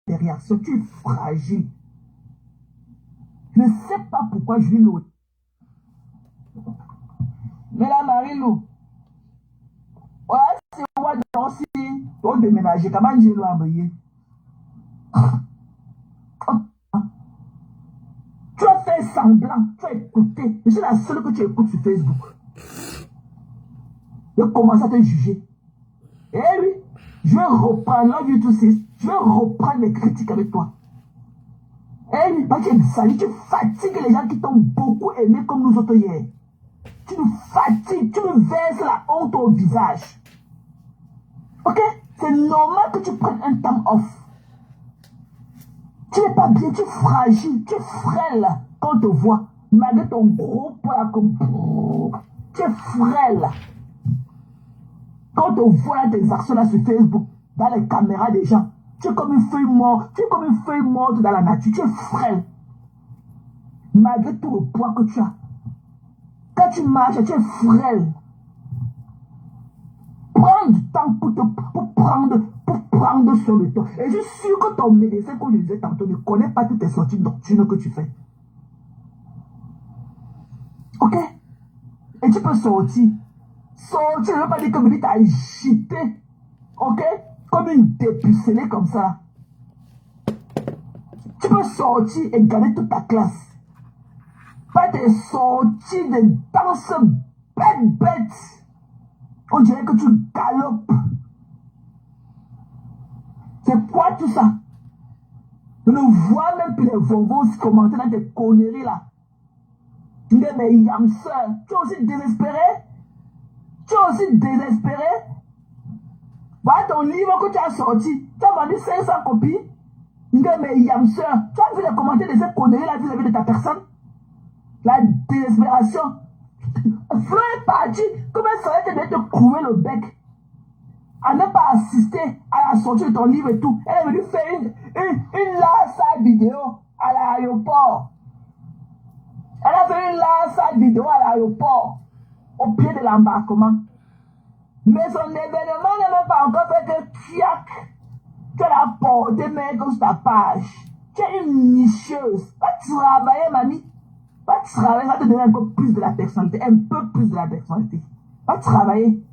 des réactions. Tu es fragile. Je ne sais pas pourquoi je vis l'autre. Mais la Marie-Lou, ouais, c'est moi aussi. On déménager. Comment j'ai l'envoyer? Tu as fait semblant, tu as écouté. Je suis la seule que tu écoutes sur Facebook. Je commence à te juger. Et oui, je vais reprendre, je vais reprendre les critiques avec toi. Et oui, parce que tu fatigues les gens qui t'ont beaucoup aimé comme nous autres hier. Tu nous fatigues, tu nous verses la honte au visage. Ok? C'est normal que tu prennes un temps off. Tu n'es pas bien, tu es fragile, tu es frêle quand on te voit. Malgré ton gros poids comme... Tu es frêle. Quand on te voit tes actions là sur Facebook, dans les caméras des gens, tu es comme une feuille morte, tu es comme une feuille morte dans la nature, tu es frêle. Malgré tout le poids que tu as. Quand tu marches, tu es frêle. Prends du temps pour prendre sur le temps. Et je suis sûr que ton médecin, comme je disais tantôt, ne connaît pas toutes tes sorties nocturnes que tu fais. Ok? Et tu peux sortir. Sortir, ne veut pas dire que tu t'as agité. Ok? Comme une dépucelée comme ça. Tu peux sortir et gagner toute ta classe. Pas des sorties de danse bête. On dirait que tu galopes. C'est quoi tout ça? Je ne vois même plus les bonbons se commenter dans tes conneries là. Tu dis, mais Yamseur, tu es aussi désespéré? Tu es aussi désespéré? Voilà ton livre que tu as sorti. Tu as vendu 500 copies. Tu dis, mais Yamseur, tu as vu les commentaires de ces conneries là vis-à-vis de ta personne? La désespération. Flo est parti. Comment serait-ce de te couver le bec? À ne pas assister à la sortie de ton livre et tout. Elle est venue faire une large vidéo à l'aéroport. Elle a fait une large vidéo à l'aéroport, au pied de l'embarquement. Mais son événement n'a même pas encore fait que kiak. Tu l'as porté même sur ta page. Tu es une nicheuse. Va travailler, mamie. Va travailler, ça te donner un peu plus de la personnalité. Un peu plus de la personnalité. Va travailler.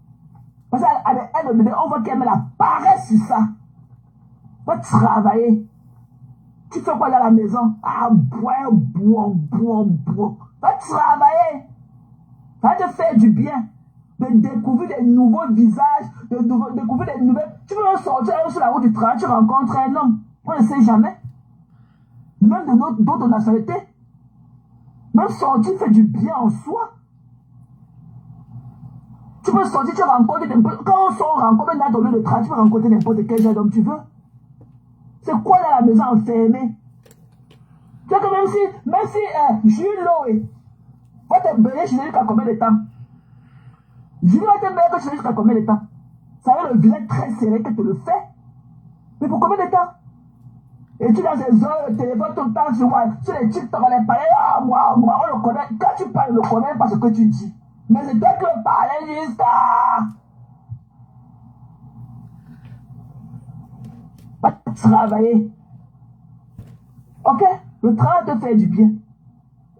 Parce qu'à elle, on voit qu'elle met la paresse sur ça. Va travailler. Tu fais quoi dans la maison? Ah, boire. Va travailler. Va te faire du bien. De découvrir des nouveaux visages, de découvrir des nouvelles. Tu veux sortir sur la route du travail, tu rencontres un homme. On ne sait jamais. Même d'autres nationalités. Même sortir fait du bien en soi. Tu peux sortir, tu rencontres n'importe... Quand on sort, on rencontre dans ton lieu de travail, tu peux rencontrer n'importe quel genre d'homme tu veux. C'est quoi dans la maison enfermée? Tu sais que même si Jules Loé va te baigner chez lui jusqu'à combien de temps? Jules va te baigner chez lui jusqu'à combien de temps? Ça veut le visage très serré que tu le fais. Mais pour combien de temps? Et tu as des heures, le téléphone tout le temps sur les TikTok, on les parle, ah, moi, on le connaît. Quand tu parles, on le connaît parce que tu dis. Mais c'est toi qui le parlais jusqu'à... Va travailler. Ok? Le travail te fait du bien.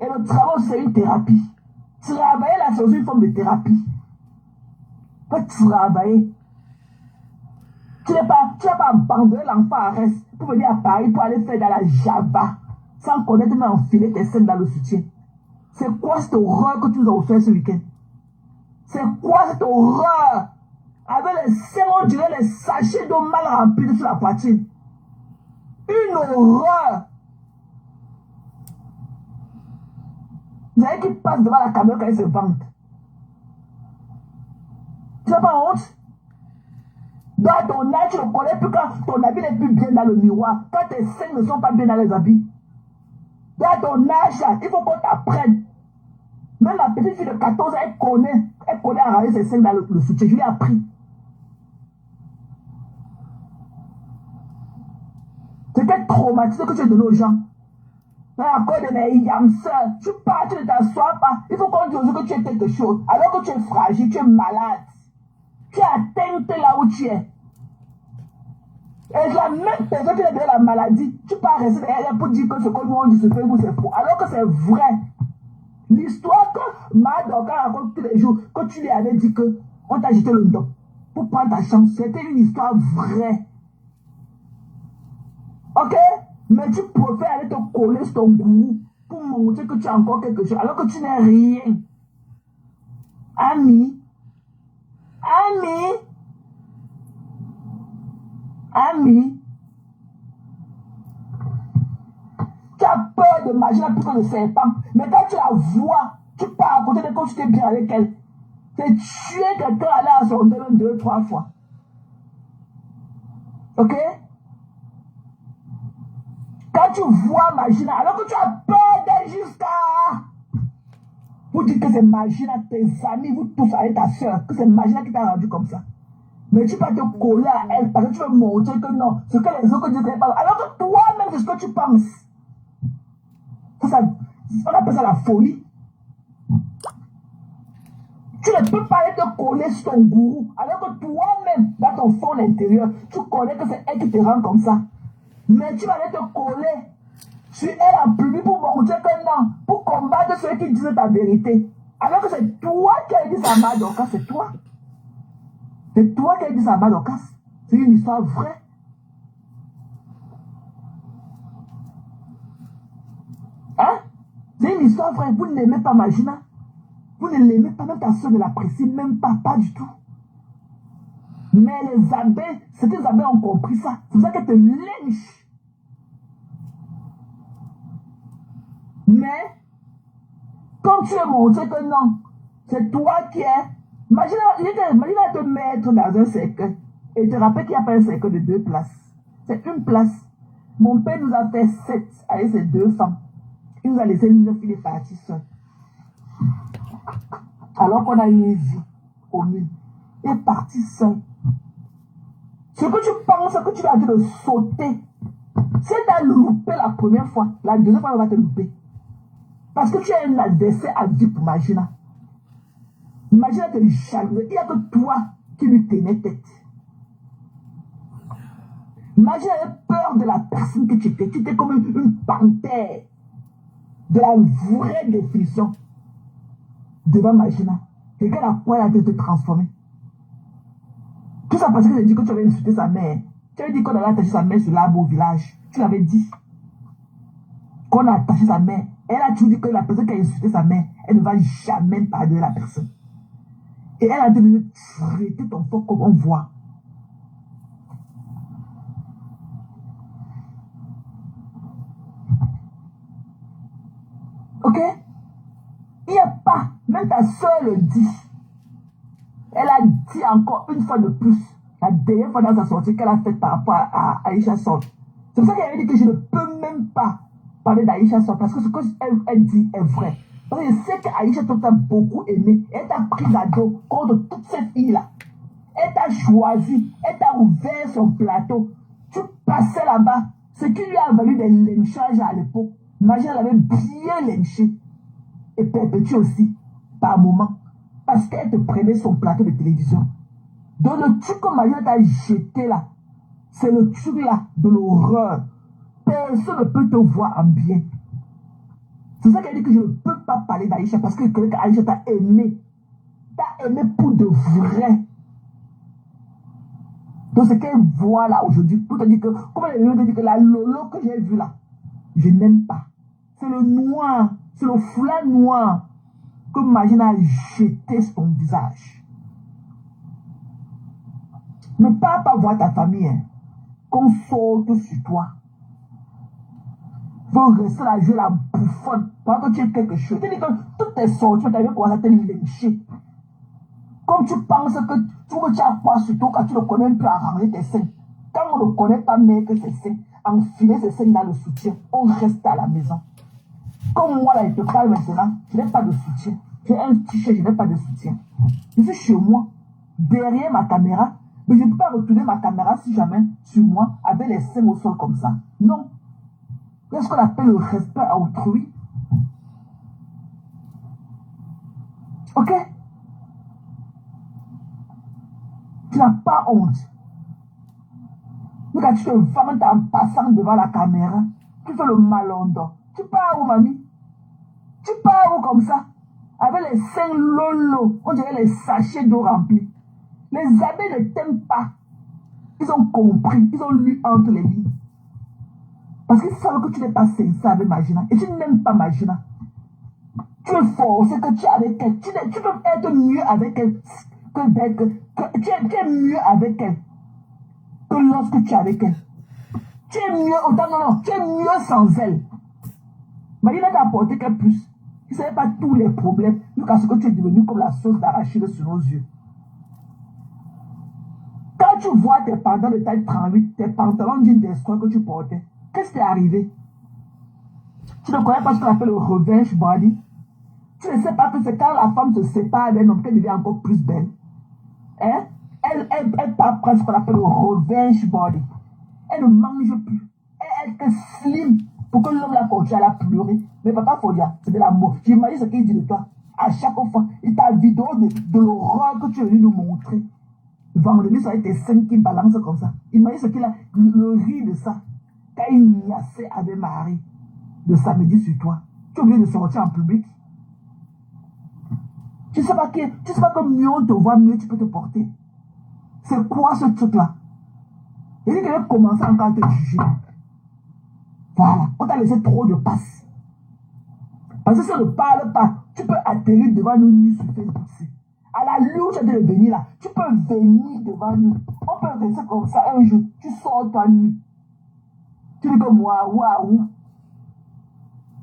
Et le travail, c'est une thérapie. Travailler là, c'est aussi une forme de thérapie. Va travailler. Tu n'as pas abandonné l'enfant à reste pour venir à Paris pour aller faire dans la Java sans connaître mais enfiler tes scènes dans le soutien. C'est quoi cette horreur que tu nous as offert ce week-end? C'est quoi cette horreur? Avec les seins, on dirait les sachets d'eau mal remplis sur la poitrine. Une horreur. Vous savez qui passe devant la caméra quand ils se vantent. Tu n'as pas honte? Dans ton âge, tu ne connais plus quand ton habit n'est plus bien dans le miroir. Quand tes seins ne sont pas bien dans les habits. Dans ton âge, il faut qu'on t'apprenne. Même la petite fille de 14 ans, elle connaît à ranger ses seins dans le soutien. Je lui ai appris. C'est quel traumatisme que tu as donné aux gens. Encore de mes yamseurs. Tu pars, tu ne t'assois pas. Il faut qu'on dise que tu es quelque chose. Alors que tu es fragile, tu es malade. Tu es atteinte là où tu es. Et la même personne qui a donné la maladie, tu peux rester derrière pour dire que ce que nous on dit sur Facebook, c'est faux. Alors que c'est vrai. L'histoire que Madoka raconte tous les jours, quand tu lui avais dit qu'on t'a jeté le dos pour prendre ta chance, c'était une histoire vraie. Ok? Mais tu préfères aller te coller sur ton gourou pour montrer que tu as encore quelque chose, alors que tu n'es rien. Ami, tu as peur de magie la plupart de serpent, mais quand tu la vois, tu pars à côté de quand tu t'es bien avec elle. C'est tuer quelqu'un aller à son domaine 2, 3 fois. Ok? Quand tu vois Magina, alors que tu as peur d'elle jusqu'à... Vous dites que c'est Magina, tes amis, vous tous avec ta soeur, que c'est Magina qui t'a rendu comme ça. Mais tu vas te coller à elle parce que tu veux montrer que non, ce que les autres disent, pas. Alors que toi-même, c'est ce que tu penses. Ça, on appelle ça la folie. Tu ne peux pas aller te coller sur ton gourou, alors que toi-même, dans ton fond intérieur, tu connais que c'est elle qui te rend comme ça. Mais tu vas aller te coller sur elle en public pour montrer que non, pour combattre ceux qui disent ta vérité. Alors que c'est toi qui as dit ça à Madoka, c'est toi. C'est toi qui as dit ça à Madoka. C'est une histoire vraie. Hein? C'est une histoire vraie. Vous ne l'aimez pas, Magina. Vous ne l'aimez pas, même ta soeur ne l'apprécie même pas, pas du tout. Mais les abeilles, certaines abeilles ont compris ça. C'est pour ça qu'elles te lynchent. Mais, comme tu veux montrer que non, c'est toi qui es... Imagine te mettre dans un cercle et te rappelle qu'il n'y a pas un cercle de 2 places. C'est une place. Mon père nous a fait 7 avec ses 2 femmes. Il nous a laissé 9, il est parti seul. Alors qu'on a une vie commune. Il est parti seul. Ce que tu penses que tu vas dire de sauter, si tu as loupé la première fois, la deuxième fois, on va te louper. Parce que tu es un adversaire à vie pour Magina. Magina te jalousait. Il n'y a que toi qui lui tenais tête. Magina avait peur de la personne que tu étais. Tu étais comme une panthère. De la vraie définition. Devant Magina. Regarde à quoi elle a te transformer. Tout ça parce que j'ai dit que tu avais insulté sa mère. Tu avais dit qu'on avait attaché sa mère sur l'arbre au village. Tu l'avais dit. Qu'on a attaché sa mère. Elle a toujours dit que la personne qui a insulté sa mère, elle ne va jamais pardonner la personne. Et elle a dit de traiter ton fort comme on voit. Ok? Il n'y a pas. Même ta soeur le dit. Elle a dit encore une fois de plus. La dernière fois dans sa sortie qu'elle a faite par rapport à Aïcha Sol. C'est pour ça qu'elle avait dit que je ne peux même pas parler d'Aïcha Sol. Parce que ce qu'elle dit est vrai. Parce que je sais qu'Aïcha Sol t'a beaucoup aimé. Elle t'a pris à dos contre toutes ces filles-là. Elle t'a choisi. Elle t'a ouvert son plateau. Tu passais là-bas. Ce qui lui a valu des lynchages à l'époque. Imagine, elle avait bien lynché. Et perpétué aussi, par moment. Parce qu'elle te prenait son plateau de télévision. Donc le truc que Magina t'a jeté là, c'est le truc là de l'horreur. Personne ne peut te voir en bien. C'est ça qu'elle dit que je ne peux pas parler d'Aïcha parce que Aïcha t'a aimé. T'a aimé pour de vrai. Donc ce qu'elle voit là aujourd'hui, pour te dire que, comme elle te dit que la Lolo que j'ai vue là, je n'aime pas. C'est le noir, c'est le foulard noir que Magina a jeté sur ton visage. Ne pars pas voir ta famille, hein. Qu'on saute sur toi. Faut rester là, jouer la bouffonne pendant que tu es quelque chose. C'est-à-dire que toutes tes sorties, tu avais commencé à te lyncher. Comme tu penses que tu as quoi sur toi quand tu ne connais plus à ranger tes seins. Quand on ne connaît pas mettre ses seins, enfiler ses seins dans le soutien, on reste à la maison. Comme moi là, je te parle maintenant, je n'ai pas de soutien. J'ai un t-shirt, je n'ai pas de soutien. Je suis chez moi, derrière ma caméra, mais je ne peux pas retourner ma caméra si jamais sur moi avec les seins au sol comme ça. Non. Il y a ce qu'on appelle le respect à autrui. Ok? Tu n'as pas honte. Mais quand tu te vantes en passant devant la caméra, tu fais le malondon. Tu pars où, mamie? Tu pars où comme ça? Avec les seins lolo, on dirait les sachets d'eau remplis. Les amis ne t'aiment pas. Ils ont compris, ils ont lu entre les lignes. Parce qu'ils savent que tu n'es pas sincère avec Magina. Et tu n'aimes pas Magina. Tu es forcé que tu es avec elle. Tu peux être mieux avec elle tu es mieux avec elle que lorsque tu es avec elle. Tu es mieux, non, tu es mieux sans elle. Magina t'a apporté qu'elle plus. Tu ne savais pas tous les problèmes jusqu'à ce que tu es devenu comme la sauce d'arachide sur nos yeux. Quand tu vois tes pantalons de taille 38, tes pantalons d'une destroy que tu portais, qu'est-ce qui est arrivé? Tu ne connais pas ce qu'on appelle le revenge body. Tu ne sais pas que c'est quand la femme se sépare d'un homme qu'elle devient encore plus belle. Hein? Elle part prendre ce qu'on appelle le revenge body. Elle ne mange plus. Elle est slim pour que l'homme la continue à la pleurer. Mais papa Fodia, c'est de l'amour. J'imagine ce qu'il dit de toi. À chaque fois, il t'a vidéo de l'horreur que tu es venu nous montrer. Vendredi, ça a été 5 qui balancent comme ça. Imagine ce qu'il a, le riz de ça. Quand il niassait avec Marie, le samedi sur toi. Tu es obligé de sortir en public. Tu ne sais pas que mieux on te voit, mieux tu peux te porter. C'est quoi ce truc-là? Il dit qu'elle va commencer encore à te juger. Voilà, on t'a laissé trop de passe. Parce que si on ne parle pas, tu peux atterrir devant nous nus sur Facebook. À la nuit où tu as de venir là, tu peux venir devant nous. On peut rester comme ça un jour. Tu sors toi nu. Tu dis que moi, waouh.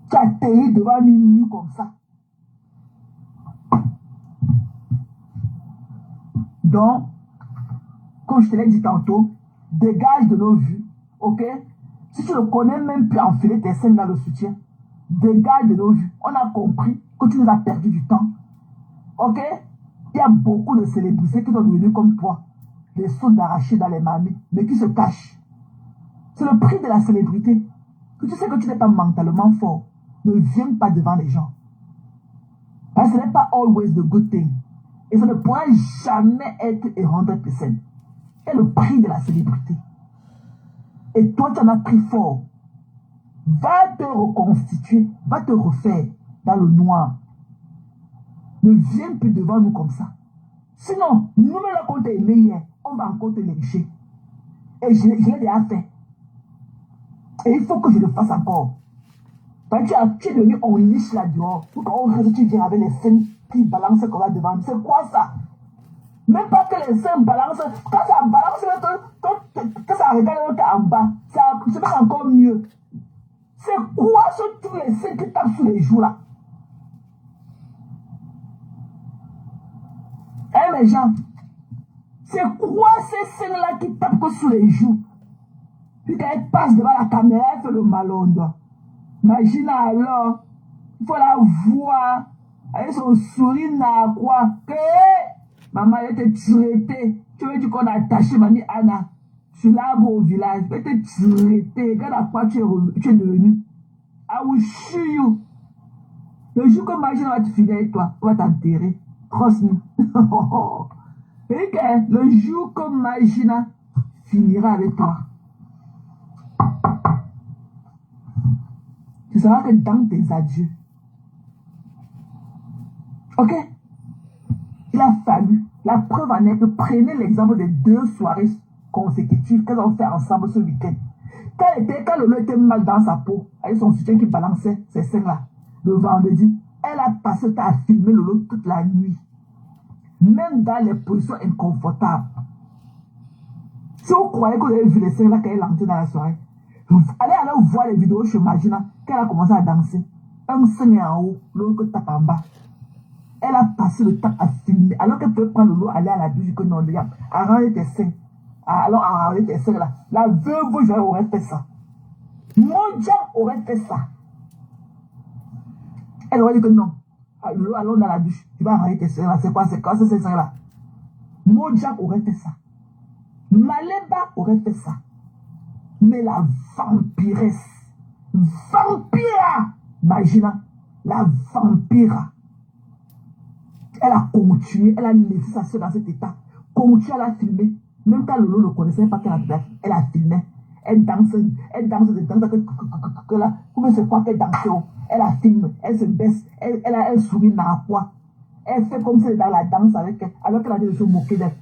Tu atterris devant nous nu comme ça. Donc, comme je te l'ai dit tantôt, dégage de nos vues, ok? Si tu ne connais même plus enfiler tes scènes dans le soutien, dégage de nos vues. On a compris que tu nous as perdu du temps, ok? Il y a beaucoup de célébrités qui sont devenues comme toi, des sauts d'arracher dans les mamies, mais qui se cachent. C'est le prix de la célébrité. Que tu sais que tu n'es pas mentalement fort, ne viens pas devant les gens. Parce que ce n'est pas always the good thing. Et ça ne pourra jamais être 100%. C'est le prix de la célébrité. Et toi, tu en as pris fort. Va te reconstituer, va te refaire dans le noir. Ne viens plus devant nous comme ça. Sinon, nous, là, quand tu es meilleur, on va encore te lécher. Et je l'ai déjà fait. Et il faut que je le fasse encore. Parce que tu es devenu en niche là dehors. Pour qu'on reste, tu viens avec les scènes qui balancent comme là devant nous. C'est quoi ça? Même pas que les scènes balancent. Quand ça balance, quand ça regarde en bas, c'est même encore mieux. C'est quoi tous les scènes qui tapent sur les joues là? Eh mes gens, c'est quoi ces scènes-là qui tapent que sur les joues? Puis quand elle passe devant la caméra, elle fait le malondon. Imagine alors, il faut la voir avec son sourire n'a quoi. Maman, elle était traitée. Tu veux dire qu'on a attaché mamie Anna sur l'arbre au village. Elle était traitée. Regarde à quoi tu es devenu. I will show you. Le jour que Magina va te finir avec toi, on va t'enterrer. Trust me. Et que le jour que Magina finira avec toi, tu sauras que dans tes adieux, ok? Il a fallu, la preuve en est que prenez l'exemple des 2 soirées consécutives qu'elles ont fait ensemble ce week-end. Quand Lolo était mal dans sa peau, avec son soutien qui balançait ces scènes-là, le vendredi, elle a passé à filmer Lolo toute la nuit. Même dans les positions inconfortables. Si vous croyez que vous avez vu les scènes-là quand elle est entrée dans la soirée, allez voir les vidéos chez Magina, quand elle a commencé à danser. Un sein est en haut, l'autre tape en bas. Elle a passé le temps à filmer, alors qu'elle peut prendre l'eau, aller à la douche, que non, regarde, arranger tes seins. Alors, arranger tes seins là. La veuve aurait fait ça. Modja aurait fait ça. Elle aurait dit que non. Allons dans la douche, tu vas arranger tes seins là. C'est quoi ces seins là? Modja aurait fait ça. Maléba aurait fait ça. Mais la vampiresse, vampira, Magina, la vampira, elle a continué, elle a laissé sa soeur dans cet état, continue à la filmer, Même quand Lolo ne connaissait pas elle a filmé. Elle danse là. Comment c'est quoi qu'elle danse? Elle a filmé, elle se baisse, elle sourit dans quoi. Elle fait comme si elle est dans la danse avec elle, alors qu'elle a dit de se moquer d'elle.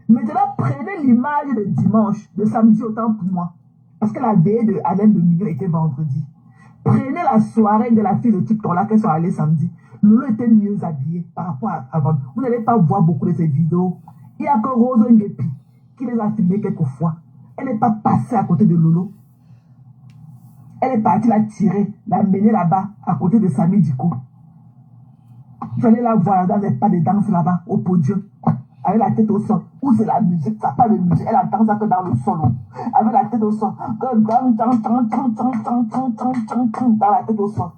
Maintenant, prenez l'image de dimanche, de samedi autant pour moi. Parce que la veille de Alain de Mignon était vendredi. Prenez la soirée de la fille de TikTok là qu'elles sont allées samedi. Lolo était mieux habillée par rapport à avant. Vous n'allez pas voir beaucoup de ces vidéos. Il n'y a que Rose Ngepi qui les a filmées quelques fois. Elle n'est pas passée à côté de Lolo. Elle est partie la tirer, la mener là-bas, à côté de Samy Diko. Il fallait la voir dans les pas de danse là-bas, au podium, avec la tête au sol. Où c'est la musique, ça n'a pas de musique, elle entend ça que dans le sol. Avec la tête au sol. Dans la tête au sol.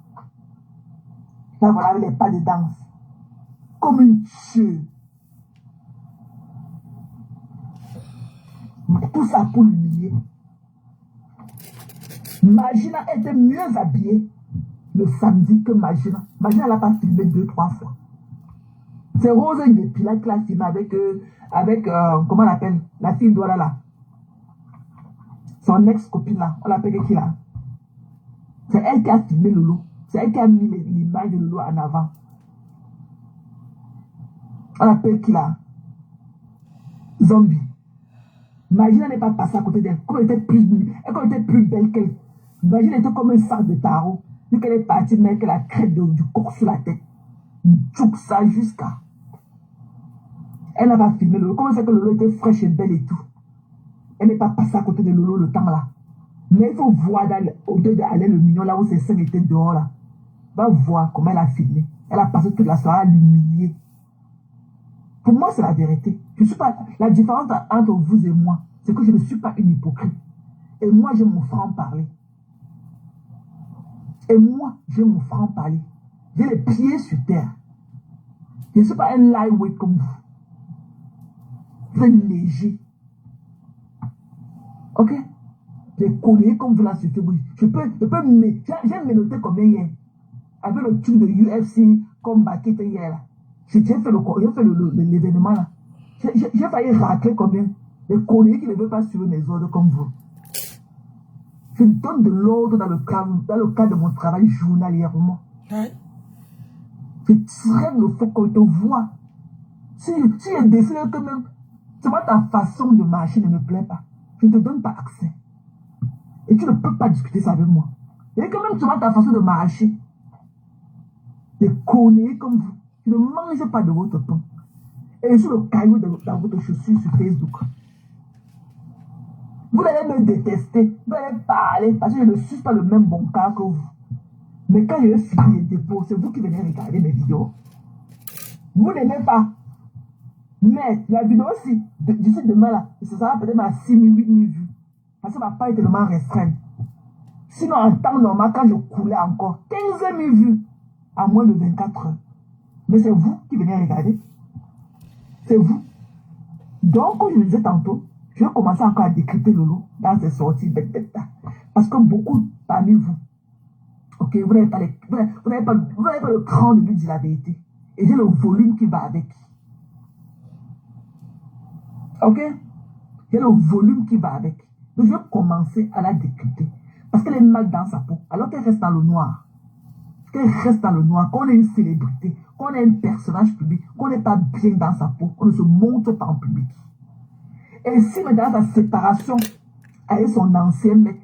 Là, voilà, avec les pas de danse. Comme une tueuse. Tout ça pour l'humilier. Magina était mieux habillée le samedi que Magina. Magina n'a pas filmé 2-3 fois. C'est Rose Ngepi là qui l'a filmé avec comment on l'appelle? La fille Douala là. Son ex-copine là. On l'appelle qui là? C'est elle qui a filmé Lolo. C'est elle qui a mis l'image de Lolo en avant. On l'appelle qui là? Zombie. Magina n'est pas passée à côté d'elle. Quand elle était plus belle qu'elle. Magina était comme un sac de tarot. Vu qu'elle est partie mettre la crête du coq sur la tête. Tchouk ça jusqu'à. Elle n'a pas filmé Lolo. Comment c'est que Lolo était fraîche et belle et tout? Elle n'est pas passée à côté de Lolo le temps là. Mais il faut voir au-delà d'Alain le Mignon, là où ses seins étaient dehors là. Va voir comment elle a filmé. Elle a passé toute la soirée à l'humilier. Pour moi, c'est la vérité. Je suis pas, la différence entre vous et moi, c'est que je ne suis pas une hypocrite. Et moi, j'ai mon franc-parler. Et moi, j'ai mon franc-parler. J'ai les pieds sur terre. Je ne suis pas un lightweight comme vous. Très léger. Ok? Les conneries comme vous là sur Facebook. J'ai menotté combien hier? Avec le truc de UFC combat qui était hier là. J'ai fait l'événement là. J'ai failli racler combien? Les conneries qui ne veulent pas suivre mes ordres comme vous. Je donne de l'ordre dans le cadre de mon travail journalièrement. Ouais. Je traîne le faux qu'on te voit. Si je décide que même, c'est moi ta façon de marcher ne me plaît pas, je ne te donne pas accès. Et tu ne peux pas discuter ça avec moi. Et quand même, tu vois ta façon de marcher. Des conneries comme vous. Je ne mange pas de votre pain. Et je suis le caillou dans votre chaussure sur Facebook. Vous allez me détester, vous allez parler, parce que je ne suis pas le même bon cas que vous. Mais quand je vais finir les dépôts, c'est vous qui venez regarder mes vidéos. Vous n'aimez pas. Mais la vidéo aussi, d'ici demain là, ça sera peut-être à 6 000, 8 000 vues. Parce que ça ne va pas être tellement restreint. Sinon, en temps normal, quand je coulais encore, 15 000 vues en moins de 24 heures. Mais c'est vous qui venez regarder. C'est vous. Donc, comme je le disais tantôt, je vais commencer encore à décrypter Lolo dans ses sorties. Parce que beaucoup parmi vous, ok, vous n'avez pas le cran de lui dire la vérité. Et j'ai le volume qui va avec. Ok? J'ai le volume qui va avec. Donc, je vais commencer à la décrypter. Parce qu'elle est mal dans sa peau. Alors qu'elle reste dans le noir. Qu'elle reste dans le noir. Qu'on est une célébrité. Qu'on est un personnage public. Qu'on n'est pas bien dans sa peau. On ne se montre pas en public. Et si maintenant sa séparation avec son ancien mec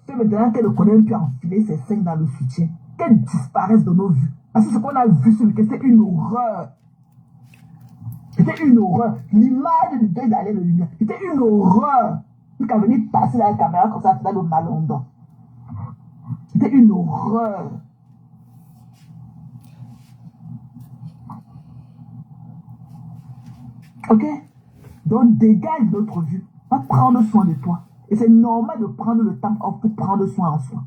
fait maintenant qu'elle ne connaît plus enfiler ses seins dans le soutien, qu'elle disparaisse de nos vues. Parce que ce qu'on a vu sur le quai, c'est une horreur. C'était une horreur. L'image de deuil d'aller de lumière, c'était une horreur. Il qu'à venir passer la caméra comme ça dans le malondon. C'était une horreur. Ok? Donc dégage notre vue. Va prendre soin de toi. Et c'est normal de prendre le temps off pour prendre soin en soi.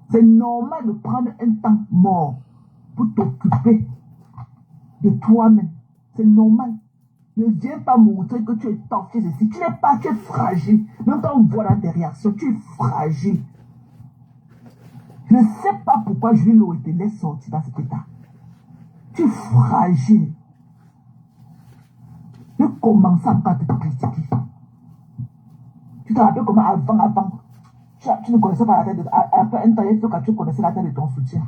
C'est normal de prendre un temps mort pour t'occuper de toi-même. C'est normal. Ne viens pas montrer que tu es top, tu es ceci. Tu n'es pas, tu es fragile. Même quand on voit dans tes réactions, tu es fragile. Je ne sais pas pourquoi Julie Lo te laisse sortir dans cet état. Tu es fragile. Je commence à pas te critiquer. Tu te rappelles comment avant, tu ne connaissais pas la taille de... Après un temps, il faut que tu connaissais la taille de ton soutien.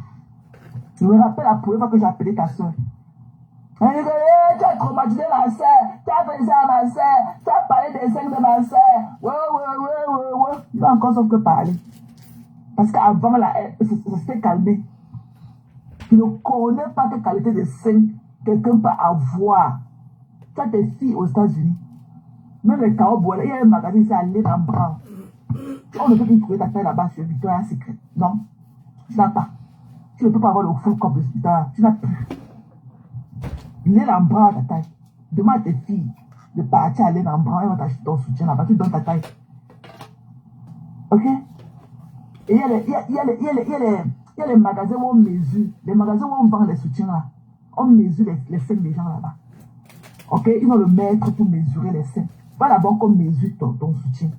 Je me rappelle la première fois que j'ai appelé ta soeur. Elle dit que tu as traumatisé ma soeur, tu as fait ça à ma soeur, tu as parlé des seins de ma soeur. Ouais. Il va encore sauf que parler. Parce qu'avant, ça s'était calmé. Tu ne connais pas quelle qualité de seins quelqu'un peut avoir. Tu as tes filles aux États-Unis. Même les cowboys, il y a un magasin ici à Lénambran. On ne peut plus trouver ta taille là-bas sur Victoria's Secret. Non, tu n'as pas. Tu ne peux pas avoir le full corps de Victoria. Tu n'as plus. Lénambran ta taille. Demande à tes filles de partir à Lénambran. Elles vont t'acheter ton soutien là-bas. Tu donnes ta taille. Ok? Et il y a les magasins où on mesure. Les magasins où on vend les soutiens là. On mesure les seins des gens là-bas. Ok? Ils vont le mettre pour mesurer les seins. Va d'abord qu'on mesure ton soutien.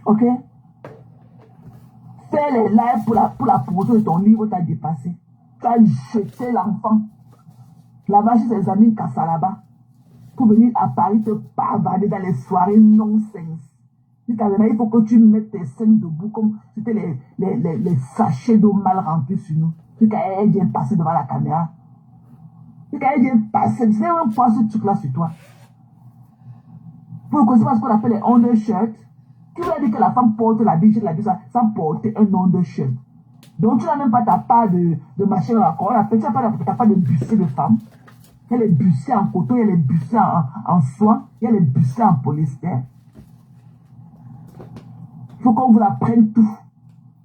Ok? Fais les lives pour la promotion de ton livre, t'as dépassé. Tu as jeté l'enfant là-bas chez ses amis Kassa là-bas pour venir à Paris te pavader dans les soirées non-sens. Il faut que tu mettes tes seins debout comme c'était les sachets d'eau mal remplis sur nous. Puis qu'elle vient passer devant la caméra. Puis qu'elle vient passer. C'est un point ce truc-là sur toi. Vous connaissez pas ce qu'on appelle les undershirts. Qui vous a dit que la femme porte la biche sans porter un undershirt. Donc tu n'as même pas ta part de machin dans la couronne. Tu n'as pas ta part de bustier de femme. Il y a les bustiers en coton, il y a les bustiers en soie, il y a les bustiers en polyester. Il faut qu'on vous apprenne tout.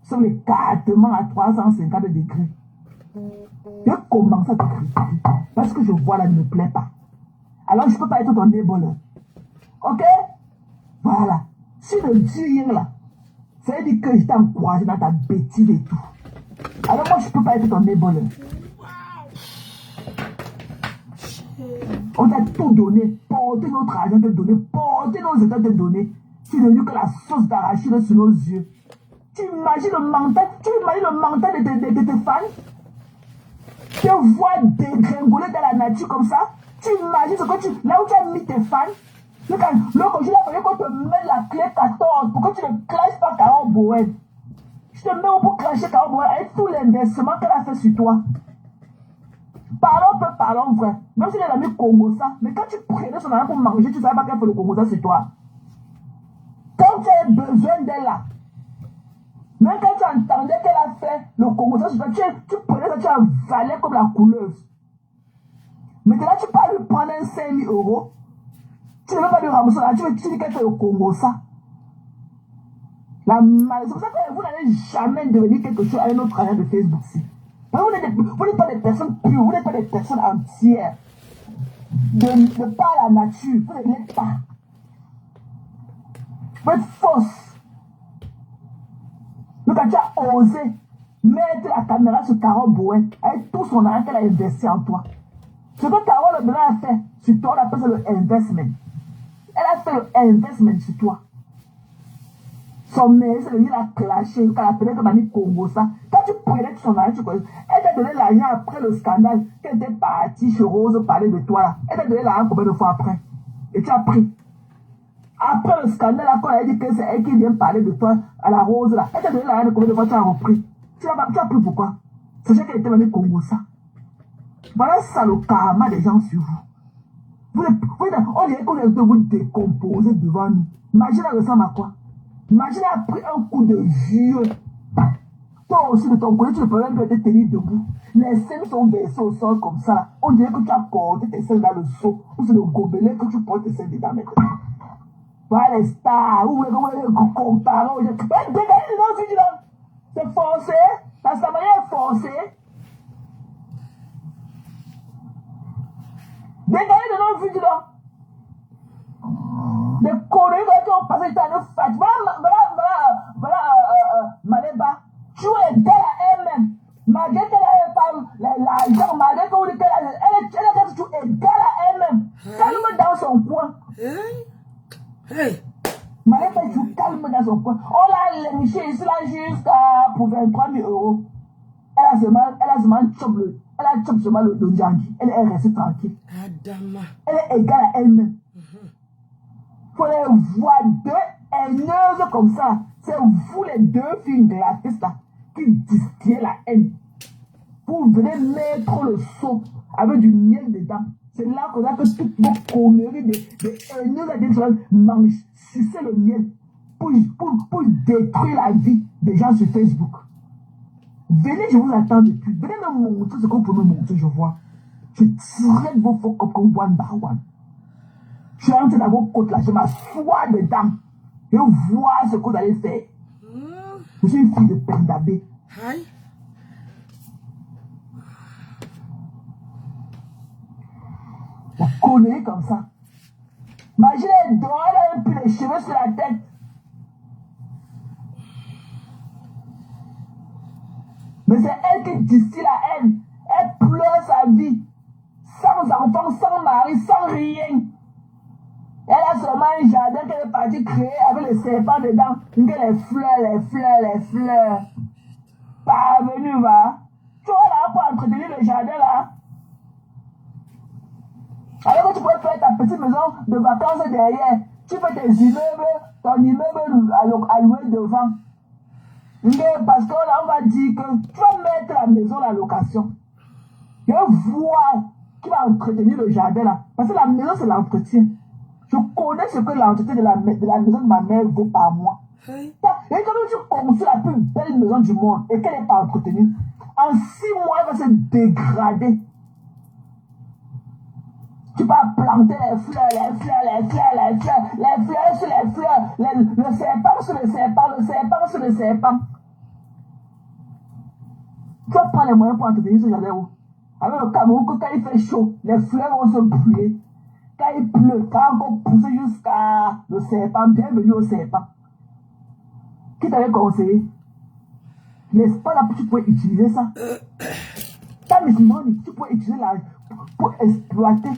Sur les cartements à 350 degrés. Je commence à te critiquer. Parce que je vois là ne me plaît pas. Alors je ne peux pas être ton éboleur. Ok? Voilà. Si je ne dis rien là, ça veut dire que je t'ai encouragé dans ta bêtise et tout. Alors moi je ne peux pas être ton éboleur. On t'a tout donné, porter notre argent te donner, porter nos états te donner. Tu n'as vu que la sauce d'arachide sur nos yeux. Tu imagines le mental de tes fans? Te voir dégringoler dans la nature comme ça? Tu imagines ce que tu... Là où tu as mis tes fans? Le jour il a fallu qu'on te mette la clé 14 pour que tu ne clashes pas Carole Bowen. Je te mets où pour clasher Carole Bowen avec tout l'investissement qu'elle a fait sur toi. Parlons vrai. Même si elle a mis Congo ça, mais quand tu prenais son argent pour manger, tu ne savais pas qu'elle fait le Congo ça sur toi. Quand tu as besoin d'elle là, même quand tu entendais qu'elle a fait le Congo ça sur toi, tu prenais ça, tu avalais comme la couleuse. Maintenant tu parles de prendre 5 000 euros. Tu ne veux pas lui rembourser là, tu dis qu'elle fait le Congo ça. C'est pour ça que vous n'allez jamais devenir quelque chose à un autre argent de Facebook ci. Vous n'êtes pas des personnes pures, vous n'êtes pas des personnes entières. De par la nature, vous ne l'êtes pas. Vous êtes fausse. Donc quand tu as osé mettre la caméra sur Carole Bowen avec tout son argent qu'elle a investi en toi. Ce que Carole Bowen a fait sur toi, on appelle ça le investment. Elle a fait le investment sur toi. Son mère, c'est il a clashé, quand elle appelait comme Mani Congo ça. Quand tu prenais son argent, tu connais. Elle t'a donné l'argent après le scandale, qu'elle était partie chez Rose parler de toi là. Elle t'a donné l'argent combien de fois après? Et tu as pris. Après le scandale, là, quand elle a dit que c'est elle qui vient parler de toi à la Rose là, elle t'a donné l'argent combien de fois tu as repris? Tu as pris pourquoi? C'est ça qu'elle était Mani Congo ça. Voilà ça le karma des gens sur vous. On dirait qu'on est de vous décomposer devant nous. Imagine elle ressemble à quoi? Imagine elle a pris un coup de vieux. Toi aussi de ton côté, tu ne peux même pas te tenir debout. Les seins sont versés au sol comme ça. Là. On dirait que tu as porté tes seins dans le seau. Ou c'est le gobelet que tu portes tes seins dedans maintenant. Voilà les stars. Vous voulez comparer aux gens. C'est forcé. La Samarie est forcée. Dégagez de nos vies là. Les conneries qui ont passé dans nos fêtes. Voilà, Maléba. Tu es égale à elle-même. Malgré qu'elle n'avait pas l'argent, malgré qu'elle est toujours égale à elle-même. Calme dans son coin. Maléba joue calme dans son coin. On l'a lynché ici là jusqu'à pour 23 000 euros. Elle a seulement chop seulement le Djangi. Elle est restée tranquille. Elle est égale à elle-même. faut les voir deux haineuses comme ça. C'est vous les deux filles gratistes là qui distillez la haine. Vous venez mettre le seau avec du miel dedans. C'est là qu'on a que toutes vos conneries de haineuses mangent, sucer le miel pour détruire la vie des gens sur Facebook. Venez, je vous attends depuis. Venez me montrer ce que vous pouvez me montrer, je vois. Je tirerai de vos faux comme one by one. Je suis rentré dans vos côtes là, je m'assois dedans. Je vois ce que vous allez faire. Je suis une fille de Pendabé. La connerie comme ça. Imaginez, dehors, elle a un peu les cheveux sur la tête. Mais c'est elle qui distille la haine. Elle pleure sa vie. Sans enfant, sans mari, sans rien. Elle a seulement un jardin qu'elle est partie créer avec les serpents dedans. Les fleurs. Parvenu, va. Tu vois là pour entretenir le jardin là. Alors que tu peux faire ta petite maison de vacances derrière. Tu fais tes immeubles, ton immeuble à louer devant. Parce que là, on va dire que tu vas mettre la maison à la location. Je vois qui va entretenir le jardin là. Parce que la maison, c'est l'entretien. Je connais ce que l'entretien de la maison de ma mère vaut par mois. Et quand tu construis la plus belle maison du monde et qu'elle n'est pas entretenue, en 6 mois, elle va se dégrader. Tu vas planter les fleurs sur les fleurs, le serpent sur le serpent. Tu vas prendre les moyens pour entretenir ce jardin. Avec le Cameroun, quand il fait chaud, les fleurs vont se brûler. Quand il pleut, quand on va pousser jusqu'à le serpent, bienvenue au serpent. Qui t'avait conseillé? N'est-ce pas là que tu peux utiliser ça? Ta musulmane, tu peux utiliser là pour exploiter.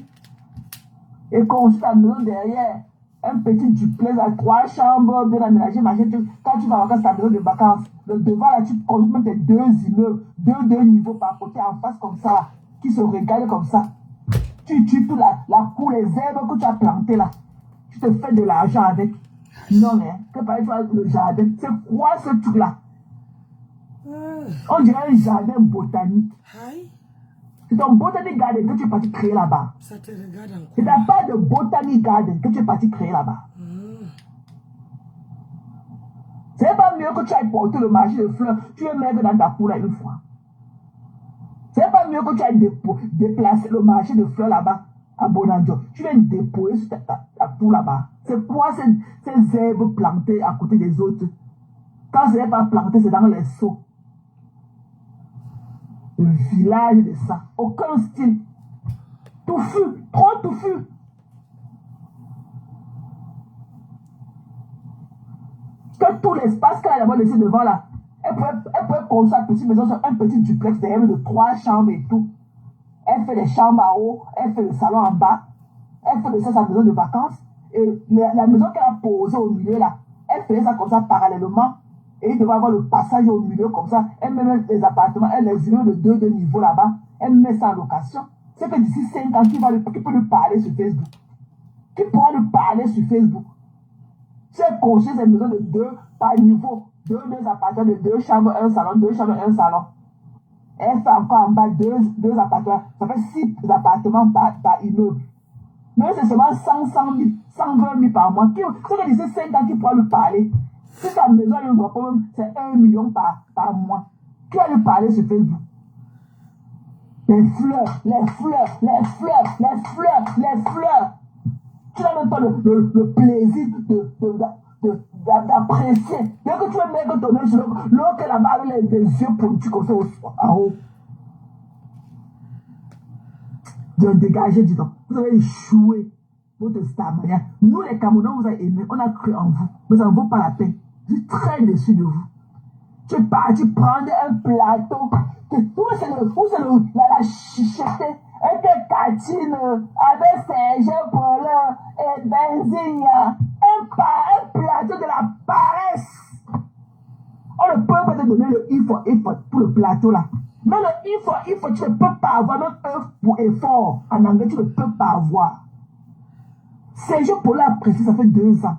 Et construire ta maison derrière. Un petit duplex à 3 chambres, bien aménagé, machin. Quand tu vas avoir ta maison de vacances, le devant là, tu construis même tes 2 immeubles, 2 niveaux par côté en face comme ça, qui se regardent comme ça. Tu utilises toute la cour, les herbes que tu as plantées là. Tu te fais de l'argent avec. Non, mais, que par exemple, le jardin, c'est quoi ce truc là? On dirait un jardin botanique. C'est ton botanic garden que tu es parti créer là-bas. Ça te regarde encore. C'est ta part de botanic garden que tu es parti créer là-bas. C'est pas mieux que tu ailles porter le marché de fleurs, tu le mets dans ta cour là une fois. C'est pas mieux que tu ailles déplacer le marché de fleurs là-bas à Bonanjo. Tu viens déposer sur ta cour là-bas. C'est quoi ces herbes plantées à côté des autres? Quand ce n'est pas planté, c'est dans les seaux. Le village de ça. Aucun style. Touffu. Trop touffu. Que tout l'espace qu'elle a d'abord laissé devant là, elle peut construire une petite maison sur un petit duplex derrière de 3 chambres et tout. Elle fait les chambres en haut, elle fait le salon en bas, elle fait de ça sa maison de vacances. Et la maison qu'elle a posée au milieu là, elle fait ça comme ça parallèlement. Et il devait avoir le passage au milieu comme ça. Elle met les appartements, elle les immeubles de 2 niveaux là-bas. Elle met ça en location. C'est que d'ici 5 ans, qui peut lui parler sur Facebook? Qui pourra lui parler sur Facebook? Si elle construit cette maison de 2 par niveau, 2 appartements de 2 chambres, 1 salon, 2 chambres, 1 salon. Elle fait encore en bas 2 appartements. Ça fait 6 appartements par immeuble. Mais c'est seulement 100 000, 120 000 par mois. C'est que d'ici 5 ans, qui pourra lui parler? Si sa maison, c'est 1 million par mois. Qui va lui parler sur Facebook? Les fleurs. Tu n'as même pas le plaisir d'apprécier. Dès que tu veux mettre ton œil sur l'eau qu'elle a avec les yeux pointus comme ça en haut. De dégager, dis donc. Vous avez échoué. Votre stamina. Nous, les Camerounais, vous avez aimé. On a cru en vous. Mais ça ne vaut pas la peine. Je suis très déçu de vous. Tu es parti prendre un plateau. Où c'est la chicheté. Et tes catines avec Serge Paul et benzine. Un plateau de la paresse. On ne peut pas te donner le effort pour le plateau là. Mais le effort, tu ne peux pas avoir. Même un pour effort. En anglais, tu ne peux pas avoir. Sergio Polo a presté, ça fait 2 ans.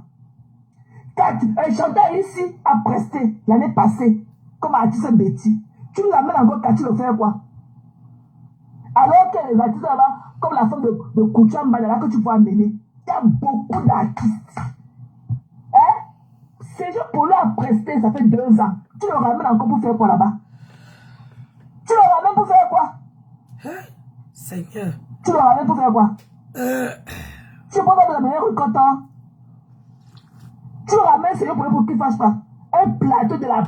Un chanteur ici a presté l'année passée, comme artiste Betty. Tu nous amènes encore Cathy le faire quoi? Alors que les artistes là-bas, comme la femme de Kouchamba, là que tu peux amener, il y a beaucoup d'artistes. Hein? Sergio Polo a presté, ça fait 2 ans. Tu le ramènes encore pour faire quoi là-bas? Tu le ramènes pour faire quoi? Hein? Seigneur. Tu le ramènes pour faire quoi? Tu peux pas me donner un content. Tu le ramènes Sergio Polo pour qu'il fasse quoi? Un plateau de la